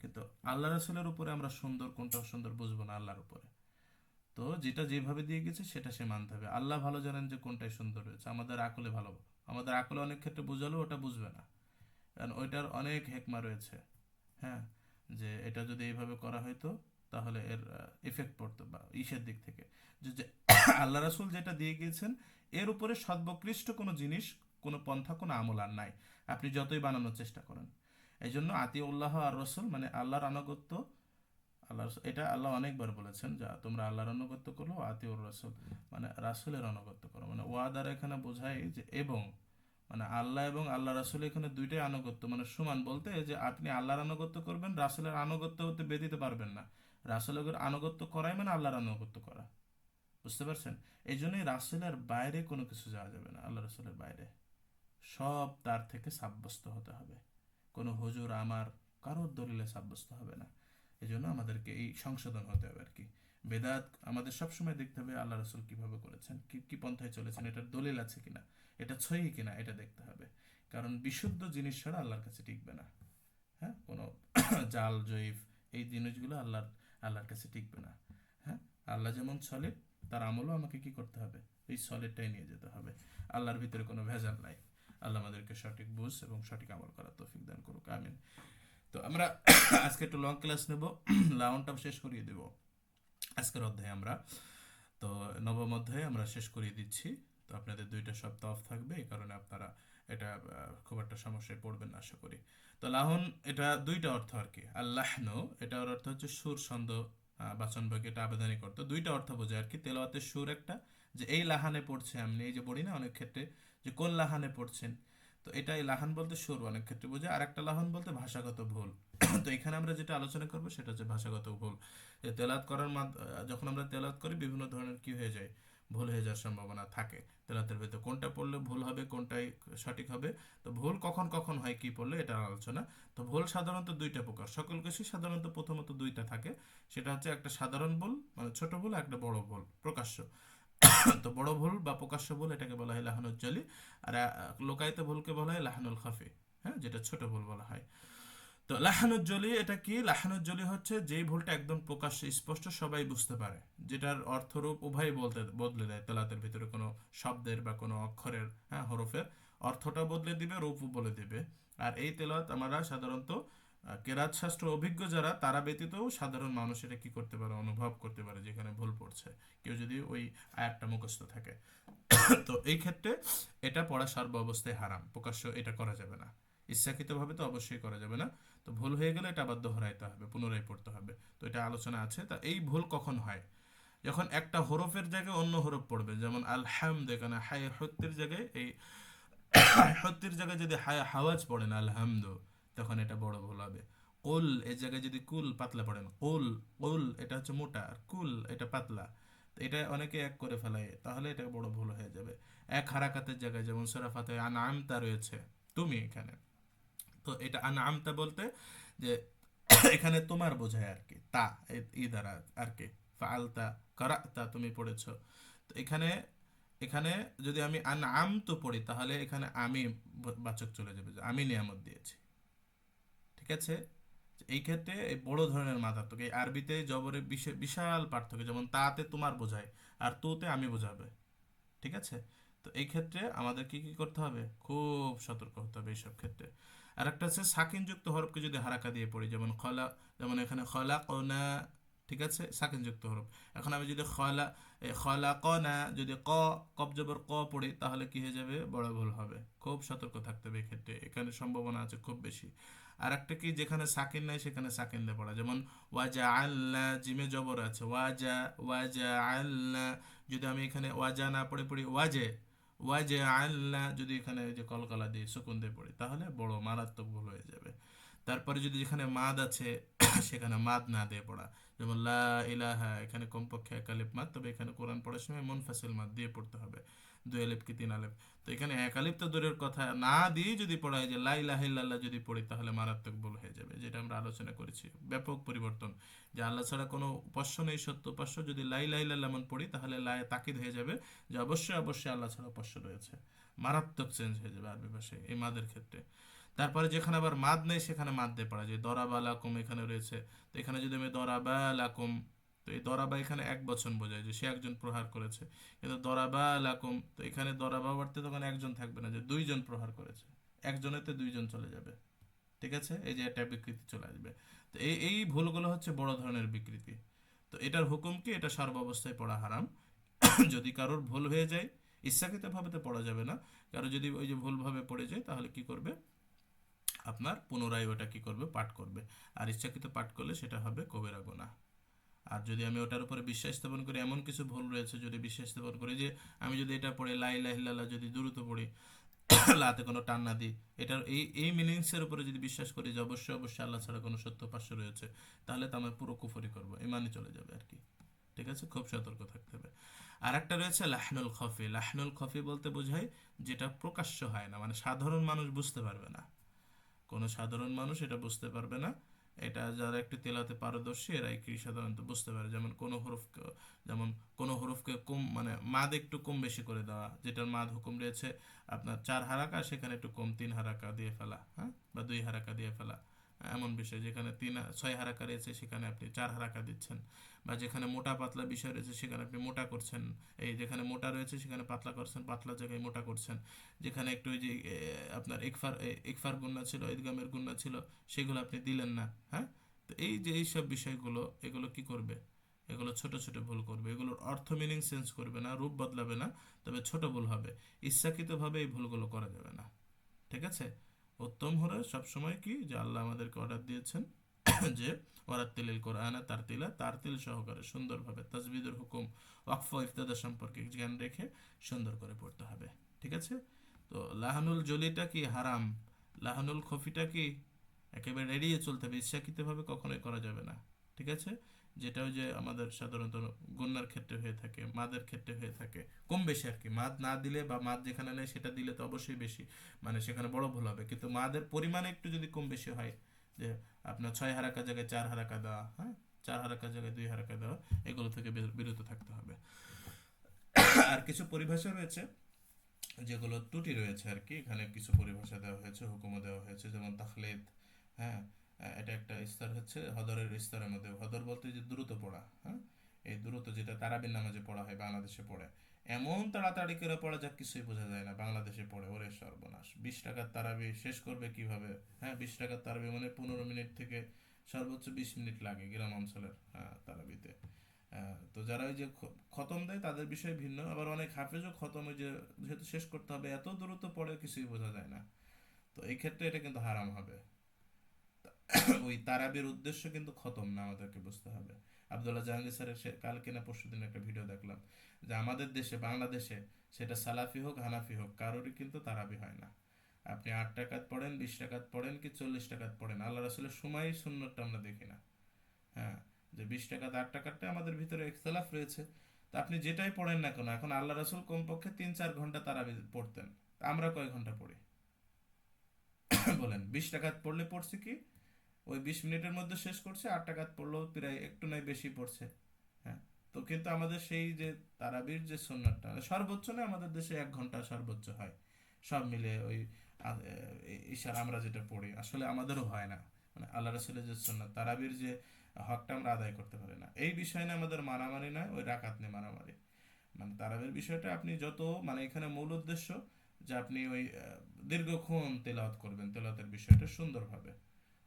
কিন্তু আল্লাহ রসুলের উপরে আমরা সুন্দর কোনটা অসুন্দর বুঝবো না, আল্লাহর উপরে। তো যেটা যেভাবে দিয়ে গেছে সেটা সে মানতে হবে। আল্লাহ ভালো জানেন যে কোনটাই সুন্দর হয়েছে, আমাদের আকলে ভালো, আমাদের আকলে অনেক ক্ষেত্রে বোঝালো ওটা বুঝবে না, কারণ ওইটার অনেক হেকমা রয়েছে। হ্যাঁ, যে এটা যদি এইভাবে করা হয়তো তাহলে এর ইফেক্ট পড়তো বা ইসের দিক থেকে, যে আল্লাহ রাসূল যেটা দিয়ে গিয়েছেন এর উপরে সর্বোৎকৃষ্ট কোনো জিনিস, কোনো পন্থা, কোনো আমল আর নাই, আপনি যতই বানানোর চেষ্টা করেন। এই জন্য আতিউল্লাহ আর রসুল, মানে আল্লাহর আনুগত্য। এটা আল্লাহ অনেকবার বলেছেন, যা তোমরা আল্লাহর আনুগত্য করো, আতিউর রসুল মানে রাসূলের আনুগত্য করো। মানে ওয়াদার এখানে বোঝায় যে এবং, মানে আল্লাহ এবং আল্লাহ রাসূল এখানে দুইটাই আনুগত্য, মানে সমান বলতে যে আপনি আল্লাহর আনুগত্য করবেন, রাসূলের আনুগত্য হতে ব্যতীত পারবেন না। রাসূলের আনুগত্য করাই মানে আল্লাহর আনুগত্য করা। বুঝতে পারছেন? এই জন্যই রাসূলের বাইরে কোনো কিছু যাওয়া যাবে না, আল্লাহ রাসূলের বাইরে সব তার থেকে সাব্যস্ত হতে হবে। কোনো হুজুর আমার কারোর দলিলে সাব্যস্ত হবে না। এই জন্য আমাদেরকে এই সংশোধন হতে হবে আর কি। বেদাত আমাদের সবসময় দেখতে হবে আল্লাহ রসুল কিভাবে করেছেন, কি কি পন্থায় চলেছেন, এটার দলিল আছে কিনা, এটা সহি কিনা, এটা দেখতে হবে। কারণ বিশুদ্ধ জিনিস ছাড়া আল্লাহর কাছে টিকবে না। হ্যাঁ, কোনো জাল জয়ীফ এই জিনিসগুলো আল্লাহর কাছে টিকবে না। হ্যাঁ, আল্লাহ যেমন সলিড, তার আমলও আমাকে কি করতে হবে, এই সলিডটাই নিয়ে যেতে হবে। আল্লাহর ভিতরে কোনো ভেজাল নাই। আল্লাহ আমাদেরকে সঠিক বুঝ এবং সঠিক আমল করার তৌফিক দান করুক, আমিন। তো আমরা আজকে একটু লং ক্লাস নেব, লাউনটা শেষ করিয়ে দেব আজকের অধ্যায়ে আমরা। তো নবম অধ্যায়ে আমরা শেষ করিয়ে দিচ্ছি। তো আপনাদের 2টা সপ্তাহ অফ থাকবে, এই কারণে আপনারা এটা খুব একটা সমস্যায় পড়বেন না আশা করি। তো লাহন, এটা 2টা অর্থ আর কি। আল্লাহনো, এটার অর্থ হচ্ছে সুর, ছন্দ, বাচন বাক্য, এটা আবেদনিক অর্থ। 2টা অর্থ বোঝায় আর কি। তেলাওয়াতের সুর একটা, যে এই লাহানে পড়ছে, আমি এই যে পড়ি না অনেক ক্ষেত্রে, যে কোন লাহানে পড়ছেন, তো এটা এই লাহান বলতে সুর অনেক ক্ষেত্রে বোঝায়। আর একটা লাহান বলতে ভাষাগত ভুল। তো এখানে আমরা যেটা আলোচনা করবো সেটা হচ্ছে ভাষাগত ভুল। যে তেলাওয়াত করার যখন আমরা তেলাওয়াত করি বিভিন্ন ধরনের কি হয়ে যায়, ভুল হয়ে যাওয়ার সম্ভাবনা থাকে। তেলাওয়াতের ভেতর কোনটা পড়লে ভুল হবে, কোনটাই সঠিক হবে। তো ভুল কখন কখন হয়, কি পড়লে, এটা আলোচনা। তো ভুল সাধারণত 2টা প্রকার, সকল কিছুই সাধারণত প্রথমত 2টা থাকে। সেটা হচ্ছে একটা সাধারণ ভুল, মানে ছোট ভুল, একটা বড় ভুল প্রকাশ্য। তো বড় ভুল বা প্রকাশ্য ভুল এটাকে বলা হয় লাহানুল জলি। আর লোকায়িত ভুলকে বলা হয় লাহানুল খাফি। হ্যাঁ, যেটা ছোট ভুল বলা হয়। তো লাহানুজ্জলি এটা কি? লাহানুজ্জলি হচ্ছে যেই ভুলটা একদম প্রকাশ্য স্পষ্ট, সবাই বুঝতে পারে, যেটার অর্থরূপ উভয় বদলে দেয়। তেলাতের ভিতরে কোনো শব্দের বা কোনো অক্ষরের, হ্যাঁ, হরফের অর্থটা বদলে দিবে, রূপও বলে দিবে। আর এই তেলাওয়াত আমরা সাধারণত কেরাত শাস্ত্র অভিজ্ঞ যারা, তারা ব্যতীতও সাধারণ মানুষ এটা কি করতে পারে, অনুভব করতে পারে যেখানে ভুল পড়ছে, কেউ যদি ওই আয়াতটা মুখস্থ থাকে। তো এই ক্ষেত্রে এটা পড়া সর্ব অবস্থায় হারাম, প্রকাশ্য এটা করা যাবে না। ইচ্ছাকৃতভাবে তো অবশ্যই করা যাবে না। তো ভুল হয়ে গেলে এটা আবার দোহরাইতে হবে, পুনরায় পড়তে হবে। তো এটা আলোচনা আছে। তা এই ভুল কখন হয়? যখন একটা হরফের জায়গায় অন্য হরফ পড়বে, যেমন আলহামদ, এখানে হায় হত্যের জায়গায় এই হত্যের জায়গায় যদি হায় হাওয়াজ পড়েন আলহামদ, তখন এটা বড় ভুল হবে। কুল এর জায়গায় যদি কুল পাতলা পড়েন, কুল কুল এটা হচ্ছে মোটা, আর কুল এটা পাতলা, তো এটা অনেকে এক করে ফেলায়, তাহলে এটা বড় ভুল হয়ে যাবে। এক হারাকাতের জায়গায়, যেমন সূরা ফাতিহায় আনআমতা রয়েছে, তুমি, এখানে তো এটা আনআমতা বলতে যে এখানে তোমার বোঝায় আর কি, তা ই দ্বারা আর কি, ফাআলতা, কারাতা, তুমি পড়েছো। তো এখানে এখানে যদি আমি আনআম তো পড়ি তাহলে এখানে আমি বাচক চলে যাবে, যে আমি নিয়ামত দিয়েছি। ঠিক আছে, এই ক্ষেত্রে এই বড় ধরনের মাথাত্মক, এই আরবিতে জবরের বিশাল পার্থক্য, যেমন তাতে তোমার বোঝায় আর তুতে আমি বোঝাবে। ঠিক আছে, তো এই ক্ষেত্রে আমাদের কি কি করতে হবে, খুব সতর্ক হতে হবে এইসব ক্ষেত্রে। আর একটা হচ্ছে সাকিনযুক্ত হরফকে যদি হারাকা দিয়ে পড়ি, যেমন খলা, যেমন এখানে খলা কনা, ঠিক আছে, সাকিনযুক্ত হরফ। এখন আমি যদি খলা কনা যদি কব জবর ক পড়ি তাহলে কি হয়ে যাবে, বড় ভুল হবে। খুব সতর্ক থাকতে হবে এক্ষেত্রে, এখানে সম্ভাবনা আছে খুব বেশি। আর একটা কি, যেখানে সাকিন নাই সেখানে সাকিন দিয়ে পড়া, যেমন ওয়াজা আল্লাহ, জিমে জবর আছে ওয়াজা, ওয়াজা আল্লাহ, যদি আমি এখানে ওয়াজা না পড়ে পড়ি ওয়াজে, ওয়াজে আল্লাহ, যদি এখানে ওই যে কলকলা দিয়ে সুকুন দিয়ে পড়ি তাহলে বড় মারাত্মক ভুল হয়ে যাবে। তারপরে যদি যেখানে মাদ আছে সেখানে মাদ না দিয়ে পড়া, যেমন লা ইলাহা, এখানে কমপক্ষে এক আলিফ মাদ, তবে এখানে কোরআন পড়ার সময় মুনফাসিল মাদ দিয়ে পড়তে হবে, দুই আলিফ কি তিন আলিফ। তো এখানে এক আলিফ তো দূরের কথা, না দিয়ে যদি পড়া হয় যে লা ইলাহা ইল্লাল্লাহ যদি পড়ি তাহলে মারাত্মক ভুল হয়ে যাবে, যেটা আমরা আলোচনা করেছি, ব্যাপক পরিবর্তন। যে আল্লাহ ছাড়া কোনো উপাস্য নেই, সত্য উপাস্য, যদি লা ইলাহা ইল্লাল্লাহ এমন পড়ি তাহলে লায়ে তাকিদ হয়ে যাবে যে অবশ্যই অবশ্যই আল্লাহ ছাড়া উপাস্য রয়েছে। মারাত্মক চেঞ্জ হয়ে যাবে আরবি ভাষায় এই মাদের ক্ষেত্রে। তারপরে যেখানে আবার মাদ নেই সেখানে মাদ দিয়ে পড়া যায়, দরাবা লাকুম এখানে রয়েছে, তো এখানে যদি আমি দরাবা লাকুম, তো এই দরাবা এখানে এক বচন বোঝায় যে সে একজন প্রহার করেছে, কিন্তু দরাবা লাকুম, তো এখানে দরাবা বাড়তে তখন একজন থাকবে না, যে দুইজন প্রহার করেছে, একজনেতে দুইজন চলে যাবে। ঠিক আছে, এই যে একটা বিকৃতি চলে আসবে। তো এই ভুলগুলো হচ্ছে বড় ধরনের বিকৃতি। তো এটার হুকুম কি, এটা সর্বাবস্থায় পড়া হারাম। যদি কারোর ভুল হয়ে যায়, ইচ্ছাকৃতভাবে তো পড়া যাবে না, কারো যদি ওই যে ভুলভাবে পড়ে যায় তাহলে কি করবে, আপনার পুনরায় ওটা কি করবে, পাঠ করবে। আর ইচ্ছাকৃত পাঠ করলে সেটা হবে কবিরা গুনাহ। আর যদি আমি ওটার উপরে বিশ্বাস স্থাপন করি, এমন কিছু ভুল রয়েছে যদি বিশ্বাস স্থাপন করি যে আমি যদি এটা পড়ে লা ইলাহা ইল্লাল্লাহ যদি দ্রুত পড়ি, লাতে কোনো টান না দিই, এটার এই মিনিংসের উপরে যদি বিশ্বাস করি যে অবশ্যই অবশ্যই আল্লাহ ছাড়া কোনো সত্য উপাস্য রয়েছে, তাহলে তো আমি পুরো কুফরি করবো, ইমানই চলে যাবে আর কি। ঠিক আছে, খুব সতর্ক থাকতে হবে। আর একটা রয়েছে লাহনুল খফি। লাহনুল খফি বলতে বোঝায় যেটা প্রকাশ্য হয় না, মানে সাধারণ মানুষ বুঝতে পারবে না, কোনো সাধারণ মানুষ এটা বুঝতে পারবে না। এটা যারা একটু তেলাতে পারদর্শী এরাই কি সাধারণত বুঝতে পারে, যেমন কোনো হরফকে, যেমন কোনো হরফকে কম, মানে মাদ একটু কম বেশি করে দেওয়া, যেটার মাদ হুকুম রয়েছে আপনার 4 হারাকা, সেখানে একটু কম 3 হারাকা দিয়ে ফেলা, হ্যাঁ, বা 2 হারাকা দিয়ে ফেলা, এমন বিষয়। যেখানে 6 হারাকা রয়েছে সেখানে আপনি 4 হারাকা দিচ্ছেন, বা যেখানে মোটা পাতলা বিষয় রয়েছে সেখানে আপনি মোটা করছেন, এই যেখানে মোটা রয়েছে সেখানে পাতলা করছেন, পাতলা জায়গায় মোটা করছেন। যেখানে একটু ওই যে আপনার ইকফার গুন্না ছিল, ঈদগামের গুন্না ছিল, সেগুলো আপনি দিলেন না, হ্যাঁ। তো এই যে এইসব বিষয়গুলো, এগুলো কি করবে, এগুলো ছোট ছোট ভুল করবে, এগুলোর অর্থ মিনিং চেঞ্জ করবে না, রূপ বদলাবে না, তবে ছোট ভুল হবে। ইচ্ছাকৃতভাবে এই ভুলগুলো করা যাবে না। ঠিক আছে, উত্তম হলো সবসময় কি, যে আল্লাহ আমাদেরকে অর্ডার দিয়েছেন যে ওয়ারাত্তিলিল কোরআন তারতিলা, তারতিল সহকারে সুন্দরভাবে তাজবিদের হুকুম, ওয়াকফ ও ইফতিদা সম্পর্কে জ্ঞান রেখে সুন্দর করে পড়তে হবে। ঠিক আছে, তো লাহানুল জলিটা কি হারাম, লাহানুল খফিটা কি একেবারে এড়িয়ে চলতে হবে, ইচ্ছাকৃতভাবে কখনোই করা যাবে না। ঠিক আছে, যেটা ওই যে আমাদের সাধারণত গুন্নার ক্ষেত্রে হয়ে থাকে, মাদের ক্ষেত্রে হয়ে থাকে কম বেশি আর কি, মাদ না দিলে বা মাদ যেখানে নেই সেটা দিলে তো অবশ্যই বেশি, মানে সেখানে বড় ভুল হবে, কিন্তু মাদের পরিমাণে একটু যদি কম বেশি হয়, যে আপনার 6 হারাকা জায়গায় 4 হারাকা দেওয়া, হ্যাঁ, 4 হারাকা জায়গায় 2 হারাকা দেওয়া, এগুলো থেকে বিরত থাকতে হবে। আর কিছু পরিভাষা রয়েছে যেগুলো ত্রুটি রয়েছে আর কি, এখানে কিছু পরিভাষা দেওয়া হয়েছে, হুকুমও দেওয়া হয়েছে, যেমন তাখলিদ, হ্যাঁ, এটা একটা স্তর হচ্ছে হদরের স্তরের মধ্যে, হদর বলতে যে দ্রুত পড়া, হ্যাঁ, এই দ্রুত যেটা তারাবির নামাজে পড়া হয় বাংলাদেশে পড়ে, এমন তাড়াতাড়ি করে পড়া যা কিছুই বোঝা যায় না, বাংলাদেশে পড়ে, ওরে সর্বনাশ, 20 টাকার তারাবি শেষ করবে কিভাবে, হ্যাঁ, 20 টাকার তারাবি মানে 15 মিনিট থেকে সর্বোচ্চ 20 মিনিট লাগে গ্রাম অঞ্চলের, হ্যাঁ, তারাবিতে। তো যারা ওই যে খতম দেয় তাদের বিষয় ভিন্ন, আবার অনেক হাফেজও খতম ওই যে যেহেতু শেষ করতে হবে এত দ্রুত পড়ে কিছুই বোঝা যায় না, তো এই ক্ষেত্রে এটা কিন্তু হারাম হবে। ওই তারাবির উদ্দেশ্য কিন্তু খতম না, আমাদেরকে বুঝতে হবে। আব্দুল্লাহ জাহাঙ্গীর স্যারের কালকে না পরশুদিন একটা ভিডিও দেখলাম, যে আমাদের দেশে বাংলাদেশে সেটা সালাফি হোক হানাফি হোক কারোরই কিন্তু তারাবি হয় না। আপনি 8 টাকাত পড়েন, 20 টাকাত পড়েন, কি 40 টাকাত পড়েন, আল্লাহ রাসুলের সময় সুন্নতটা আমরা দেখি না, হ্যাঁ, যে 20 টাকা 8 টাকারটা আমাদের ভিতরে ইখতলাফ রয়েছে। তো আপনি যেটাই পড়েন না কেন, এখন আল্লাহ রাসুল কমপক্ষে 3-4 ঘন্টা তারাবি পড়তেন, তা আমরা কয় ঘন্টা পড়ি? বলেন, 20 টাকাত পড়লে পড়ছে কি, ওই 20 মিনিটের মধ্যে শেষ করছে, 8 টাকাত পড়লেও প্রায় একটু নয় বেশি পড়ছে, হ্যাঁ। তো কিন্তু আমাদের সেই যে তারাবির যে সুন্নাতটা সর্বোচ্চ না, আমাদের দেশে 1 ঘন্টা সর্বোচ্চ হয় সব মিলে ওই ঈশার আমরা যেটা পড়ি, আসলে আমাদেরও হয় না। মানে আল্লাহ রাসূলের যে সুন্নাত তারাবির যে হকটা আমরা আদায় করতে পারি না, এই বিষয় নিয়ে আমাদের মারামারি না, ওই রাকাত নিয়ে মারামারি। মানে তারাবির বিষয়টা আপনি যত, মানে এখানে মূল উদ্দেশ্য যে আপনি ওই দীর্ঘক্ষণ তেলাওয়াত করবেন, তেলাওয়াতের বিষয়টা সুন্দরভাবে।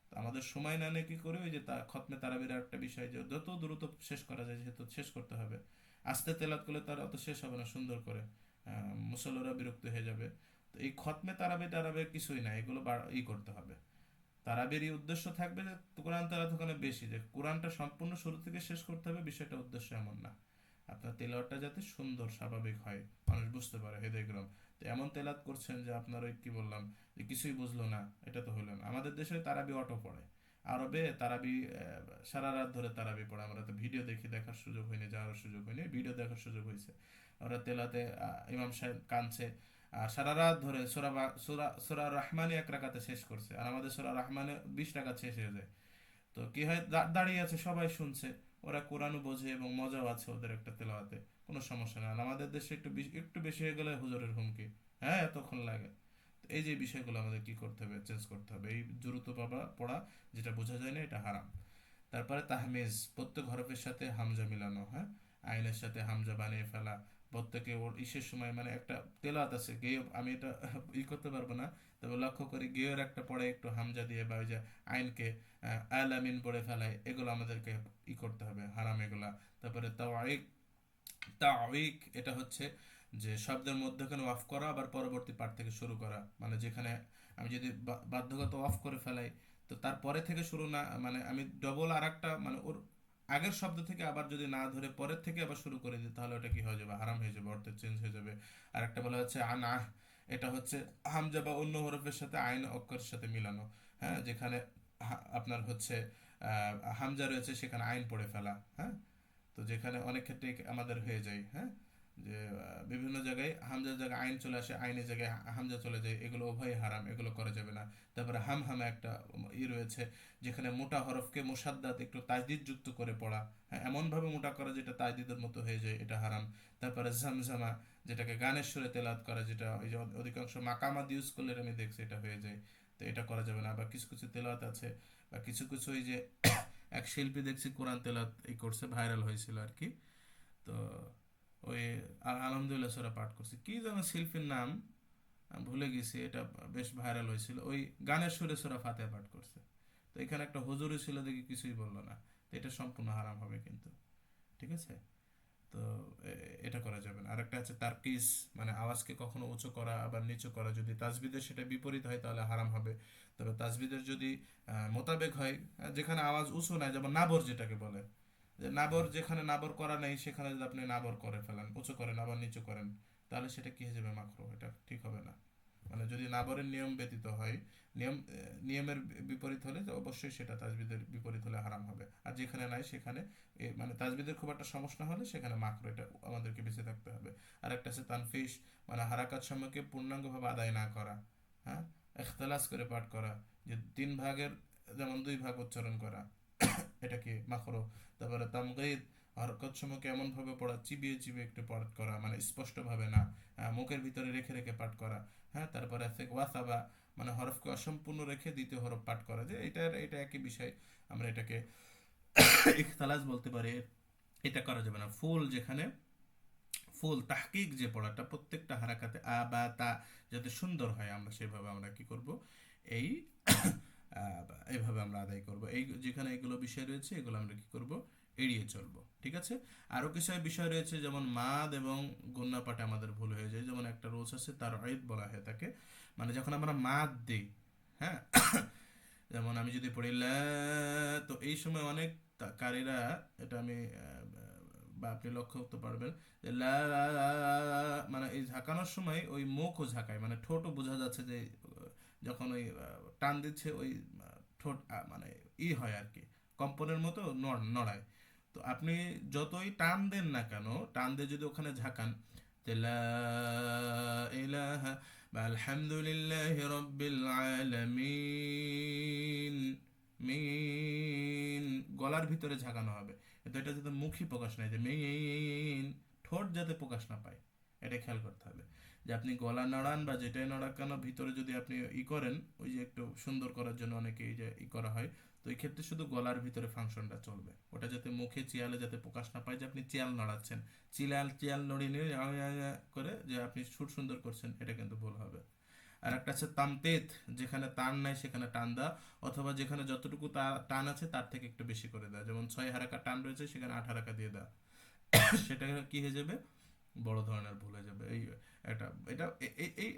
তো আমাদের সময় না নিয়ে কি করে, ওই যে খতমে তারাবির একটা বিষয় যে যত দ্রুত শেষ করা যায় যেহেতু শেষ করতে হবে, আস্তে তেলাওয়াত করলে তার অত শেষ হবে না সুন্দর করে, মুসল্লিরা বিরক্ত হয়ে যাবে। তো এই খতমে তারাবি টারাবে কিছুই না, এগুলো করতে হবে। তারাবির উদ্দেশ্য থাকবে যে কোরআন তেলাওয়াত ওখানে বেশি, যে কোরআনটা সম্পূর্ণ শুরু থেকে শেষ করতে হবে, বিষয়টা উদ্দেশ্য এমন না। আপনার তেলাওয়াতটা যাতে সুন্দর স্বাভাবিক হয়, মানুষ বুঝতে পারে হৃদয়গ্রাম। তো এমন তেলাওয়াত করছেন যে আপনার ওই কি বললাম, যে কিছুই বুঝলো না, এটা তো হলো না। আমাদের দেশে তারাবি অটো পড়ে, আরবে তারাবি সারা রাত ধরে তারাবি পড়ে। আমরা তো ভিডিও দেখি, দেখার সুযোগ হয়নি, যাওয়ার সুযোগ হয়নি, ভিডিও দেখার সুযোগ হয়েছে। ওরা তেলাতে ইমাম সাহেব কাঁদছে আর সারা রাত ধরে সূরা রহমানে 1 রাকাতে শেষ করছে, আর আমাদের সূরা রহমানে 20 রাকাত শেষ হয়ে যায়। তো কি হয়, দাঁড়িয়ে আছে সবাই শুনছে, ওরা কোরআনও বোঝে এবং মজাও আছে ওদের একটা তেলাওয়াতে, কোনো সমস্যা না। আর আমাদের দেশে একটু বেশি হয়ে গেলে হুজুরের হুমকি, হ্যাঁ এতক্ষণ লাগে। তো এই যে বিষয়গুলো আমাদের কি করতে হবে, চেঞ্জ করতে হবে। এই দ্রুত পড়া যেটা বোঝা যায় না, এটা হারাম। তারপরে তাহমিজ, প্রত্যেক হরফের সাথে হামজা মিলানো, হ্যাঁ, আইনের সাথে হামজা বানিয়ে ফেলা। প্রত্যেকে ওর ইসের সময়, মানে একটা তেলাওয়াত আছে গেয়ে, আমি এটা করতে পারবো না, তবে লক্ষ্য করি গেয়ের একটা পড়ে একটু হামজা দিয়ে, বা ওই যে আইনকে আলামিন পড়ে ফেলায়, এগুলো আমাদেরকে করতে হবে, হারাম এগুলা। তারপরে তাওয়াইক, তাওয়িক এটা হচ্ছে যে শব্দের মধ্যখানে অফ করা, আবার পরবর্তী পার্ট থেকে শুরু করা। মানে যেখানে আমি যদি বাধ্যগত অফ করে ফেলাই, তো তারপরে থেকে শুরু না, মানে আমি ডবল আর একটা, মানে ওর আগের শব্দ থেকে আবার যদি না ধরে পরের থেকে আবার শুরু করে দিই, তাহলে ওটা কি হয়ে যাবে, হারাম হয়ে যাবে, অর্থ চেঞ্জ হয়ে যাবে। আর একটা বলা হচ্ছে আনা, এটা হচ্ছে হামজা বা অন্য হরফের সাথে আইন অক্ষরের সাথে মিলানো, হ্যাঁ, যেখানে আপনার হচ্ছে হামজা রয়েছে সেখানে আইন পড়ে ফেলা, হ্যাঁ। তো যেখানে অনেক ক্ষেত্রে আমাদের হয়ে যায়, হ্যাঁ, যে বিভিন্ন জায়গায় হামজার জায়গায় আইন চলে আসে, আইনের জায়গায় হামজা চলে যায়, এগুলো উভয় হারাম, এগুলো করা যাবে না। তারপরে হামহামা একটা রয়েছে, যেখানে মোটা হরফকে মোসাদ্দাত একটু তাজদিদ যুক্ত করে পড়া, হ্যাঁ, এমনভাবে মোটা করা যেটা তাজদিদের মতো হয়ে যায়, এটা হারাম। তারপরে ঝমঝমা, যেটাকে গানের সুরে তেলাওয়াত করা, যেটা ওই যে অধিকাংশ মাকামাত ইউজ করলে আমি দেখছি এটা হয়ে যায়। তো এটা করা যাবে না। বা কিছু কিছু তেলাওয়াত আছে, বা কিছু কিছু ওই যে এক শিল্পী দেখছি কোরআন তেলাওয়াত করছে, ভাইরাল হয়েছিল আর কি। তো ওই আলহামদুলিল্লাহ সূরা পাঠ করছে, কি যেন শিল্পীর নাম আমি ভুলে গেছি, এটা বেশ ভাইরাল হয়েছিল, ওই গানের সুরে সূরা ফাতিহা পাঠ করছে। তো এখানে একটা হুজুরই ছিল, দেখি কিছুই বললো না। তো এটা সম্পূর্ণ হারাম হবে কিন্তু, ঠিক আছে। তো এটা করা যাবে না। আরেকটা আছে তারকিস, মানে আওয়াজকে কখনো উঁচু করা আবার নিচু করা, যদি তাজবিদের সেটা বিপরীত হয় তাহলে হারাম হবে। তবে তাজবিদের যদি মোতাবেক হয়, যেখানে আওয়াজ উঁচু নাই, যেমন নাবর যেটাকে বলে, যে নাবর, যেখানে নাবর করা নেই সেখানে যদি আপনি নাবর করে ফেলেন, উঁচু করেন আবার নিচু করেন, তাহলে সেটা কি হয়ে যাবে, মাকরু, এটা ঠিক হবে না। মানে যদি নাবরের নিয়ম ব্যতীত হয়, নিয়মের বিপরীত হলে তো অবশ্যই সেটা তাজবিদের বিপরীত হলে হারাম হবে। আর যেখানে নাই সেখানে মানে তাজবিদের খুব একটা সমস্যা হলে সেখানে মাকরু, এটা আমাদেরকে বেঁচে থাকতে হবে। আর একটা আছে তানফিস, মানে হারাকাত সময়কে পূর্ণাঙ্গভাবে আদায় না করা, হ্যাঁ, এখতালাস করে পাঠ করা, যে 3 ভাগের যেমন 2 ভাগ উচ্চারণ করা, এটা কি মাকরু। তারপরে তামগীদ, হরকত সমূহকে এমন ভাবে পড়া, চিবিয়ে চিবিয়ে একটু পাঠ করা, মানে স্পষ্ট ভাবে না, মুখের ভিতরে রেখে রেখে পাঠ করা, হ্যাঁ। তারপরে আছে ওয়াসাবা, মানে হরফকে অসম্পূর্ণ রেখে দ্বিতীয় হরফ পাঠ করা, যে এটা একই বিষয়, আমরা এটাকে ইখতালাস বলতে পারি। এটা করা যাবে না। ফুল, যেখানে ফুল তাহকিক যে পড়াটা প্রত্যেকটা হারাকাতে আ বা তা যাতে সুন্দর হয়, আমরা সেভাবে আমরা কি করব, এই এইভাবে আমরা আদায় করব। এই যেখানে এগুলো বিষয় রয়েছে, এগুলো আমরা কি করব, এড়িয়ে চলবো, ঠিক আছে। আরো কিছু বিষয় রয়েছে, যেমন মাদ এবং গুন্না পাঠে আমাদের ভুল হয়ে যায়। যেমন একটা রোজ আছে, তার আইদ বলা হয় তাকে, মানে যখন আমরা মাদ দিই, হ্যাঁ, যেমন আমি যদি পড়ি লা, তো এই সময় অনেক কারীরা, এটা আমি বা আপনি লক্ষ্য করতে পারবেন, যে লা, মানে এই ঝাঁকানোর সময় ওই মুখও ঝাঁকায়, মানে ঠোঁটও বোঝা যাচ্ছে যে যখন ওই টান দিচ্ছে ওই ঠোঁট মানে হয় আর কি, কম্পনের মতো নড়ায়। তো আপনি যতই টান দেন না কেন, টান দিয়ে যদি ওখানে ঝাঁকান, যে লা ইলাহা বা আলহামদুলিল্লাহি রাব্বিল আলামিন, মিন, গলার ভিতরে ঝাঁকানো হবে, কিন্তু এটা যাতে মুখী প্রকাশ নাই, যে মিন, ঠোঁট যাতে প্রকাশ না পায়, এটা খেয়াল করতে হবে। যে আপনি গলা নাড়ান বা যেটাই নাড়াক কেন, ভিতরে যদি আপনি করেন, ওই যে একটু সুন্দর করার জন্য অনেকে এই যে করা হয়, তো এই ক্ষেত্রে শুধু গলার ভিতরে ফাংশনটা চলবে, ওটা যাতে মুখে চিয়ালে যাতে প্রকাশ না পায় যে আপনি চিয়াল নাড়াচ্ছেন, চিয়াল চিয়াল নড়িয়ে নিয়ে করে যে আপনি সুর সুন্দর করছেন, এটা কিন্তু ভুল হবে। আর একটা আছে তামতেদ, যেখানে টান নাই সেখানে টান দেওয়া, অথবা যেখানে যতটুকু টান আছে তার থেকে একটু বেশি করে দেওয়া, যেমন 6 হারাকা টান রয়েছে সেখানে 8 হারাকা দিয়ে দেওয়া, সেটা কি হয়ে যাবে, বড় ধরনের ভুল হয়ে যাবে। এই একটা এটা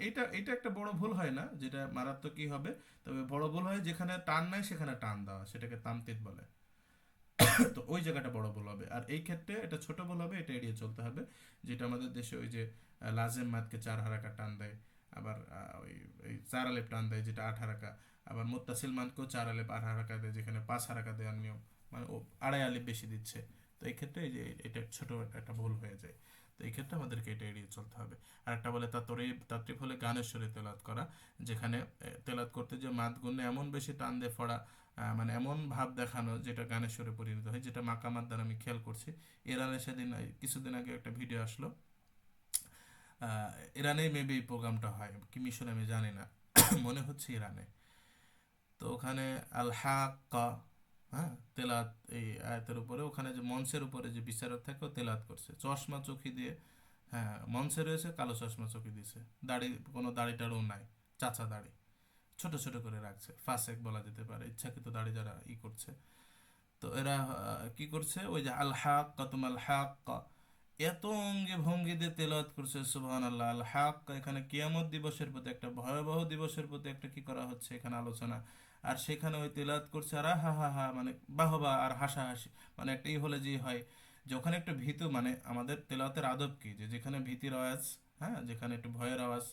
এইটা এটা একটা বড় ভুল হয় না, যেটা মারাত্মক কি হবে, তবে বড় ভুল হয় যেখানে টান নাই সেখানে টান দেওয়া, সেটাকে তামতিত বলে। তো ওই জায়গাটা বড় ভুল হবে, আর এই ক্ষেত্রে এটা ছোট ভুল হবে, এটা এড়িয়ে চলতে হবে। যেটা আমাদের দেশে ওই যে লাজেম মাদকে 4 হারাকা টান দেয়, আবার ওই ওই 4 আলেপ টান দেয় যেটা 8 হারাকা, আবার মুত্তাসিল মাদকেও 4 আলেপ 8 হারাকা দেয়, যেখানে 5 হারাকা দেওয়ার নিয়ম, মানে ও 2.5 আলেপ বেশি দিচ্ছে। তো এই ক্ষেত্রে এই যে এটা ছোট একটা ভুল হয়ে যায়, তো এই ক্ষেত্রে আমাদেরকে এটা এড়িয়ে চলতে হবে। আর একটা বলে তাত্রিফ হলে গানের সুরে তেলাওয়াত করা, যেখানে তেলাওয়াত করতে যে মাদ গুণে এমন বেশি টান দিয়ে পড়া, মানে এমন ভাব দেখানো যেটা গানের সুরে পরিণত হয়, যেটা মাকামাত দ্বারা আমি খেয়াল করছি। ইরানে সেদিন কিছুদিন আগে একটা ভিডিও আসলো, আহ, ইরানে মেবি এই প্রোগ্রামটা হয় কি মিশনে আমি জানি না, মনে হচ্ছে ইরানে। তো ওখানে আল হাক্কা, হ্যাঁ, তেলাত, এই আয়াতের উপরে ওখানে যে মঞ্চের উপরে যে বিচারক থাকে ও তেলাত করছে চশমা চোখি দিয়ে, হ্যাঁ, মঞ্চে রয়েছে, কালো চশমা চোখি দিয়েছে, দাড়ি, কোনো দাড়ি টাড়িও নাই, চাচা দাড়ি ছোট ছোট করে রাখছে, ফাসেক বলা যেতে পারে, ইচ্ছাকৃত দাড়ি যারা করছে। তো এরা কি করছে, ওই যে আল হাক তুমাল হাক, এত অঙ্গে ভঙ্গি দিয়ে তেলাওয়াত করছে, সুবহানাল্লাহ। আল হাক, এখানে কিয়ামত দিবসের প্রতি একটা ভয়াবহ দিবসের প্রতি একটা কি করা হচ্ছে এখানে আলোচনা, আর সেখানে ওই তেলাওয়াত করছে আর হা হা হা, মানে বাহবা আর হাসাহাসি, মানে একটাই হলে যে হয় যে ওখানে একটু ভীতু, মানে আমাদের তেলাওয়াতের আদব কি, যে যেখানে ভীতির আওয়াজ, হ্যাঁ, যেখানে একটু ভয়ের আওয়াজ,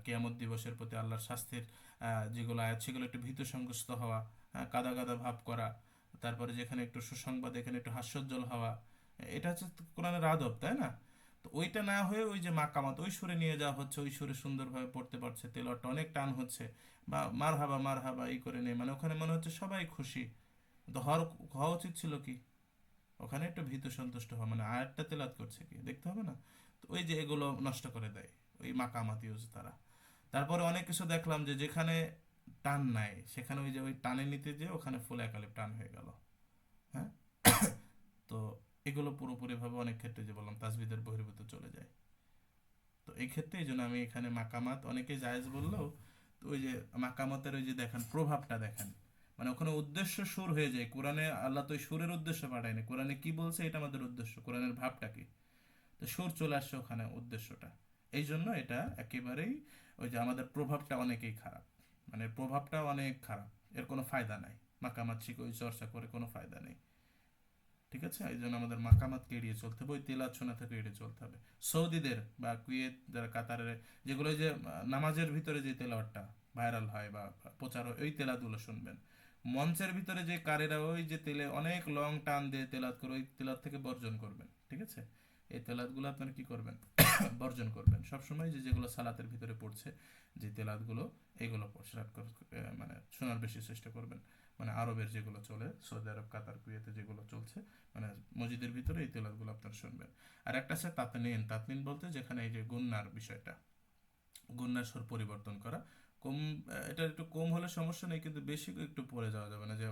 কিয়ামত দিবসের প্রতি আল্লাহর শাস্তির যেগুলো আয়াত সেগুলো একটু ভীতু সন্ত্রস্ত হওয়া, হ্যাঁ, কাদা কাদা ভাব করা, তারপরে যেখানে একটু সুসংবাদ এখানে একটু হাস্যোজ্জ্বল হওয়া, এটা হচ্ছে কোরআনের আদব, তাই না? তো ওইটা না হয়ে ওই যে মাকামাত ওই সুরে নিয়ে যাওয়া হচ্ছে, ওই সুরে সুন্দরভাবে পড়তে পারছে, তেলাওয়াতটা অনেক টান হচ্ছে, বা মার হাবা এই করে নেই, মানে ওখানে মনে হচ্ছে সবাই খুশি। তো হওয়া উচিত ছিল কি, ওখানে একটু ভীত সন্তুষ্ট হওয়া, মানে আয়াতটা তেলাওয়াত করছে কি দেখতে হবে না? তো ওই যে এগুলো নষ্ট করে দেয় ওই মাকামাত ইউজ তারা। তারপরে অনেক কিছু দেখলাম যে যেখানে টান নাই সেখানে ওই যে ওই টানে নিতে যে ওখানে ফুল একালে টান হয়ে গেল, হ্যাঁ। তো এগুলো পুরোপুরিভাবে অনেক ক্ষেত্রে যে বললাম তাসবিদের বহির্ভূত চলে যায়। তো এই ক্ষেত্রে এই জন্য আমি এখানে মাকামাত অনেকে জায়েজ বললেও, তো ওই যে মাকামাতের ওই যে দেখেন প্রভাবটা দেখেন, মানে ওখানে উদ্দেশ্য সুর হয়ে যায়। কোরআনে আল্লাহ তো ওই সুরের উদ্দেশ্য পাঠায়নি, কোরআনে কি বলছে এটা আমাদের উদ্দেশ্য, কোরআনের ভাবটা কি, তো সুর চলে আসছে ওখানে উদ্দেশ্যটা। এই জন্য এটা একেবারেই ওই যে আমাদের প্রভাবটা অনেকেই খারাপ, মানে প্রভাবটা অনেক খারাপ, এর কোনো ফায়দা নাই, মাকামাত শিখে ওই চর্চা করে কোনো ফায়দা নেই। ঠিক আছে, এই জন্য আমাদের মাকামাতকে এড়িয়ে চলতে হবে, ওই তেলাত শোনা থেকে এড়িয়ে চলতে হবে। সৌদিদের বা কুয়েত যারা কাতারের, যেগুলো ওই যে নামাজের ভিতরে যে তেলাওয়াতটা ভাইরাল হয় বা প্রচার হয়, ওই তেলাতগুলো শুনবেন। মঞ্চের ভিতরে যে কারেরা ওই যে তেলে অনেক লং টান দিয়ে তেলাত করে, ওই তেলাত থেকে বর্জন করবেন, ঠিক আছে? এই তেলাতগুলো আপনারা কি করবেন, বর্জন করবেন সবসময়। যে যেগুলো সালাতের ভিতরে পড়ছে, যে তেলাতগুলো, এগুলো মানে শোনার বেশি চেষ্টা করবেন। মানে আরবের যেগুলো চলে, সৌদি আরব, কাতার, কুয়েতে যেগুলো চলছে, মানে মসজিদের ভিতরে এই তেলাওয়াতগুলো আপনারা শুনবেন। আর একটা আছে তাতনিন, তাতনিন বলতে যেখানে এই যে গুন্নার বিষয়টা, গুন্নার স্বর পরিবর্তন করা, কম, এটা একটু কম হলে সমস্যা নেই, কিন্তু বেশি একটু পড়ে যাওয়া যাবে না, যে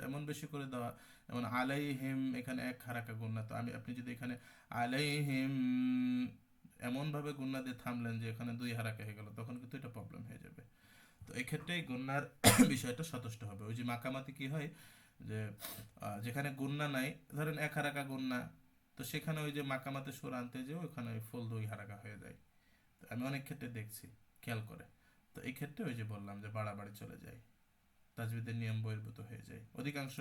এমন বেশি করে দেওয়া, যেমন আলাইহিম, এখানে 1 হারাকা গুন্না, তো আপনি যদি এখানে আলাইহিম এমন ভাবে গুন্না দিয়ে থামলেন যে এখানে 2 হারাকা হয়ে গেল, তখন কিন্তু এটা প্রবলেম হয়ে যাবে। তো এক্ষেত্রে এই গুন্নার বিষয়টা সচেষ্ট হবে। ওই যে মাকামাতি কি হয়, যে যেখানে গুন্না নাই, ধরেন 1 হারাকা গুন্না, তো সেখানে ওই যে মাকামাতে সুর আনতে যে ওখানে ওই ফুল 2 হারাকা হয়ে যায়। তো আমি অনেক ক্ষেত্রে দেখছি, খেয়াল করে। তো এই ক্ষেত্রে ওই যে বললাম যে বাড়াবাড়ি চলে যায়, তাজবিদের নিয়ম বহির্ভূত হয়ে যায় অধিকাংশ,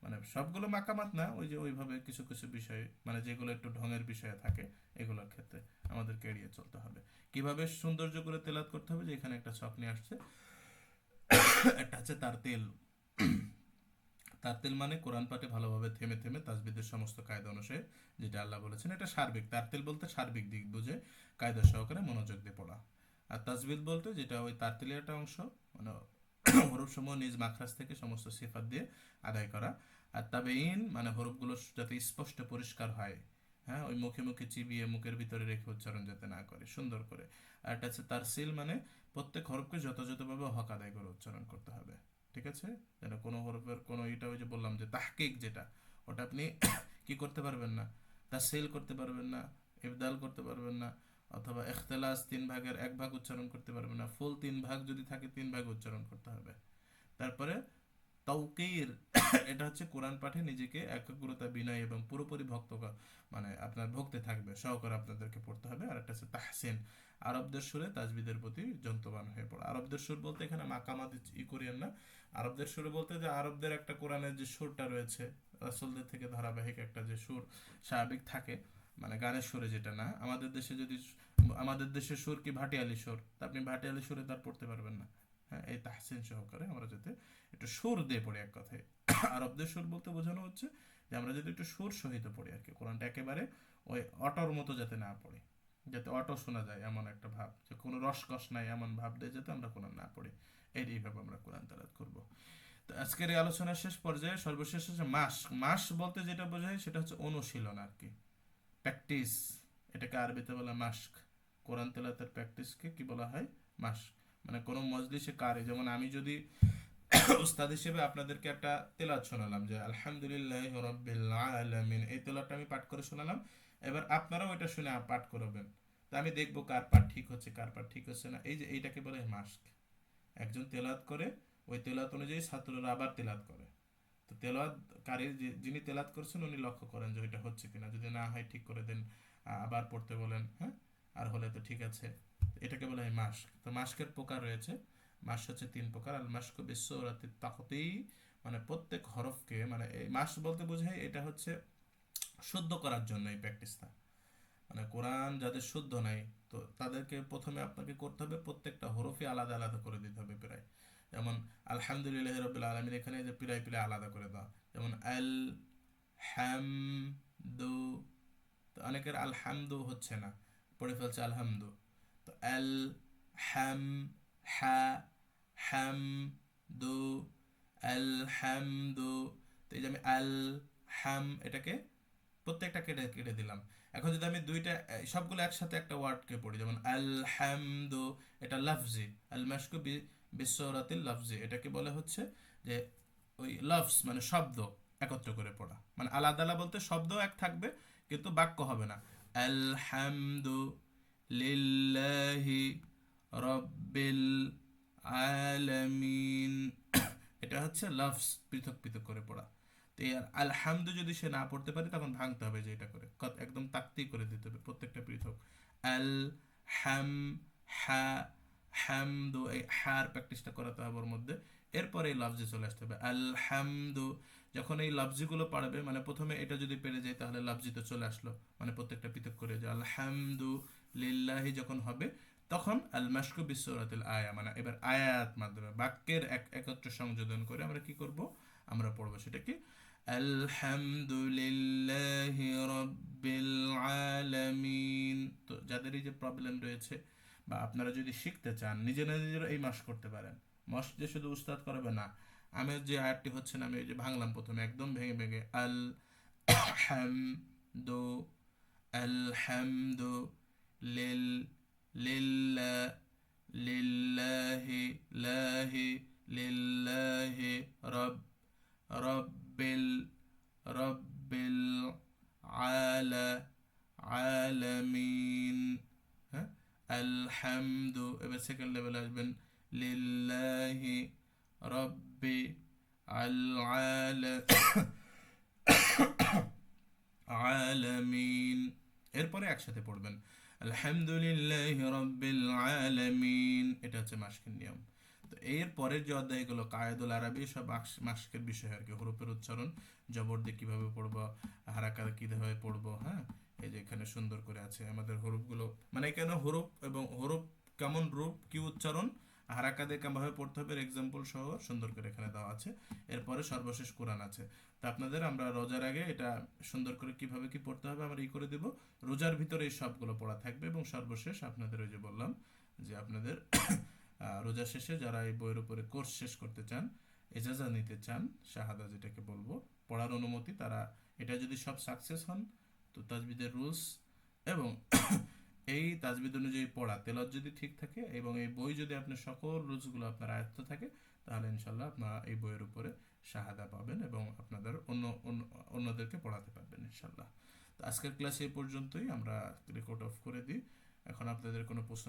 মানে সবগুলো মাকামাত না, ওই যে ওইভাবে কিছু কিছু বিষয়, মানে যেগুলো একটু ঢঙের বিষয়ে থাকে, এগুলোর ক্ষেত্রে আমাদেরকে এড়িয়ে চলতে হবে। কিভাবে সৌন্দর্য করে তেলাত করতে হবে, যে এখানে একটা ছক নিয়ে আসছে, একটা হচ্ছে তার তেল। তারতেল মানে কোরআন পাঠে ভালোভাবে থেমে থেমে তাসবিদের সমস্ত কায়দা অনুসারে, যেটা আল্লাহ বলেছেন, এটা সার্বিক। তারতেল বলতে সার্বিক দিক বুঝে কায়দা সহকারে মনোযোগ দিয়ে পড়া। আর তাজবিদ বলতে যেটা ওই তারতেলের একটা অংশ, মানে হরফসমূহ নিজ মাখরাজ থেকে সমস্ত সিফাত দিয়ে আদায় করা। আর তাবেইন মানে হরফগুলো যাতে স্পষ্ট পরিষ্কার হয়, হ্যাঁ, ওই মুখে মুখে চিবিয়ে মুখের ভিতরে রেখে উচ্চারণ যাতে না করে, সুন্দর করে। আর এটা হচ্ছে তারসিল, মানে প্রত্যেক হরফকে যথাযথভাবে হক আদায় করে উচ্চারণ করতে হবে, ঠিক আছে? যেন কোনো হরফের কোনো এটা, ওই যে বললাম যে তাহকিক যেটা, ওটা আপনি কি করতে পারবেন না, তারসিল করতে পারবেন না, ইবদাল করতে পারবেন না, অথবা ইখতিলাস 3 ভাগের 1 ভাগ উচ্চারণ করতে পারবেন না, ফুল 3 ভাগ যদি থাকে 3 ভাগ উচ্চারণ করতে হবে। তারপরে তাওকির, এটা হচ্ছে কোরআন পাঠে নিজেকে একাগ্রতা, বিনয় এবং পুরোপুরি ভক্ত মানে আপনার ভক্তি থাকবে সহকারে আপনাদেরকে পড়তে হবে। আর একটা হচ্ছে তাহসিন, আরবদের সুরে তাজবিদের প্রতি যন্ত্রবান হয়ে পড়া। আরবদের সুর বলতে এখানে মাকামাত করিয়েন না। আরবদের সুরে বলতে যে আরবদের একটা কোরআনের যে সুরটা রয়েছে, রাসূলদের থেকে ধারাবাহিক একটা যে সুর স্বাভাবিক থাকে, মানে গানের সুরে, যেটা না আমাদের দেশে যদি আমাদের দেশের সুর কি ভাটিয়ালি সুর, তা আপনি ভাটিয়ালি সুরে তার পড়তে পারবেন না। হ্যাঁ, এই তাহসিন সহকারে আমরা যাতে একটু সুর দিয়ে পড়ি, এক কথায় আরবদের সুর বলতে বোঝানো হচ্ছে যে আমরা যদি একটু সুর সহিত পড়ি আর কি, কোরআনটা একেবারে ওই অটোর মতো যাতে না পড়ি, যাতে অটো শোনা যায় এমন একটা ভাব, যে কোনো রসকস নাই এমন ভাব দিয়ে যাতে আমরা কোরআন না পড়ি, এইভাবে আমরা কোরআন তেলাওয়াত করব। তো আজকের এই আলোচনার শেষ পর্যায়ে সর্বশেষ হচ্ছে মাস। মাস বলতে যেটা বোঝায় সেটা হচ্ছে অনুশীলন আর কি, প্র্যাকটিস। এটাকে আরবিতে বলা মাস্ক। কোরআন তেলাওয়াতের প্র্যাকটিসকে কি বলা হয়? মাস্ক। মানে কোনো মজলিসে কারি, যেমন আমি যদি উস্তাদ হিসেবে আপনাদেরকে একটা তেলাওয়াত শোনালাম যে আলহামদুলিল্লাহ রাব্বিল আলামিন, এই তেলাওয়াতটা আমি পাঠ করে শোনালাম, এবার আপনারাও এটা শুনে পাঠ করবেন। তা আমি দেখবো কার পাঠ ঠিক হচ্ছে কার পাঠ ঠিক হচ্ছে না। এই যে এইটাকে বলে মাস্ক। একজন তেলাওয়াত করে, ওই তেলাওয়াত অনুযায়ী ছাত্ররা আবার তেলাওয়াত করে। তো তেলাওয়াত কারীর যিনি তেলাওয়াত করছেন উনি লক্ষ্য করেন যে ওইটা হচ্ছে কিনা, যদি না হয় ঠিক করে দেন, আবার পড়তে বলেন, হ্যাঁ, আর হলে তো ঠিক আছে। এটাকে বলা হয় মাস্ক। তো মাস্কের প্রকার রয়েছে। মাস হচ্ছে 3 প্রকার। আল মাস্ক বিশ্বরাতি তাকতি, মানে প্রত্যেক হরফকে, মানে এই মাস বলতে বোঝায় এটা হচ্ছে শুদ্ধ করার জন্য এই প্র্যাকটিসটা। মানে কোরআন যাদের শুদ্ধ নাই, তো তাদেরকে প্রথমে আপনাকে করতে হবে প্রত্যেকটা হরফই আলাদা আলাদা করে দিতে হবে প্রায়। যেমন আলহামদুলিল্লাহ রাব্বিল আলামিন, এখানে যে প্রায় প্রায় আলাদা করে দেওয়া। যেমন আল হ্যাম দু, তো অনেকের আলহামদু হচ্ছে না, পড়ে ফেলছে আলহামদু। তো আল হ্যাম হ্যা হ্যাম দু আলহামদু। তো এই যে আমি আল হ্যাম, এটাকে প্রত্যেকটা কেটে কেটে দিলাম। এখন যদি আমি দুইটা সবগুলো একসাথে একটা ওয়ার্ডকে পড়ি, যেমন আলহামদু, এটা লাফজি। আল মাশকু বিশ্বরাতিল লাফজি, এটাকে বলে হচ্ছে যে ওই লফস মানে শব্দ একত্র করে পড়া, মানে আলাদা আলাদা বলতে শব্দ এক থাকবে কিন্তু বাক্য হবে না। আলহামদু লিল্লাহি রব্বিল আলামিন, এটা হচ্ছে লফস পৃথক পৃথক করে পড়া। তো এই আলহামদু যদি সে না পড়তে পারে তখন ভাঙতে হবে, যে এটা করে একদম তাক্তি করে দিতে হবে প্রত্যেকটা পৃথক। আল হাম হা হামদু, এই হার প্র্যাকটিসটা করাতে হবে ওর মধ্যে। এরপরে এই লফজি চলে আসতে হবে আলহামদু। যখন এই লফজিগুলো পারবে, মানে প্রথমে এটা যদি পেরে যায় তাহলে লফজি তো চলে আসলো, মানে প্রত্যেকটা পৃথক করে, যে আলহামদু লিল্লাহি যখন হবে, তখন আল মাশকু বিসূরাতিল আয়া, মানে এবার আয়াত মাধ্যমে বাক্যের একত্র সংযোজন করে আমরা কি করব, আমরা পড়বো। সেটা কি? আলহামদুলিল্লাহি রাব্বিল আলামিন। তো যাদের এই যে প্রবলেম রয়েছে, বা আপনারা যদি শিখতে চান নিজেরা নিজেরা এই মাস করতে পারেন। মাস যে শুধু উস্তাদ করাবে না, আমি যে আয়াতটি হচ্ছে না, আমি ওই যে ভাঙলাম প্রথমে একদম ভেঙে ভেঙে, আল হামদু আলহামদু লিল লিল্লা লিল্লাহি লাহি লিল্লাহি রব্বিল রব্বিল আলা আলামিন। হ্যাঁ, আলহামদু, এবার সেকেন্ড লেভেলে আসবেন, লিল্লাহি রব্বি আল আলামিন। এরপরে একসাথে পড়বেন আলহামদুলিল্লাহি রাব্বিল আলামিন, এটা হচ্ছে মাসকের নিয়ম। তো এর পরের যে অধ্যায়গুলো কায়েদুল আরবি, সব মাসকের বিষয় আর কি, হরফের উচ্চারণ, জবর দিয়ে কিভাবে পড়বো, হারাকাত কিভাবে পড়বো, হ্যাঁ, এই যে এখানে সুন্দর করে আছে আমাদের হরফগুলো, মানে এখানে হরফ এবং হরফ কেমন রূপ কি উচ্চারণ, হারাকাতে কেমনভাবে পড়তে হবে এক্সাম্পল সহ সুন্দর করে এখানে দেওয়া আছে। এরপরে সর্বশেষ কোরআন আছে। তা আপনাদের আমরা রোজার আগে এটা সুন্দর করে কিভাবে কি পড়তে হবে আমরা করে দেব। রোজার ভিতরে এই সবগুলো পড়া থাকবে এবং সর্বশেষ আপনাদের ওই যে বললাম যে আপনাদের রোজা শেষে যারা এই বইয়ের উপরে কোর্স শেষ করতে চান, এজাজা নিতে চান, শাহাদা যেটাকে বলবো, পড়ার অনুমতি, তারা এটা যদি সব সাকসেস হন, তো তাজবিদের রুলস এবং এই তাজবিদ অনুযায়ী পড়া তেলাওয়াত যদি ঠিক থাকে এবং এই বই যদি আপনার সকল রুলসগুলো আপনার আয়ত্ত থাকে, তাহলে ইনশাল্লাহ আপনারা এই বইয়ের উপরে শাহাদা পাবেন এবং আপনাদের অন্যদেরকে পড়াতে পারবেন ইনশাল্লাহ। তো আজকের ক্লাস এই পর্যন্তই, আমরা রেকর্ড অফ করে দিই। এখন আপনাদের কোনো প্রশ্ন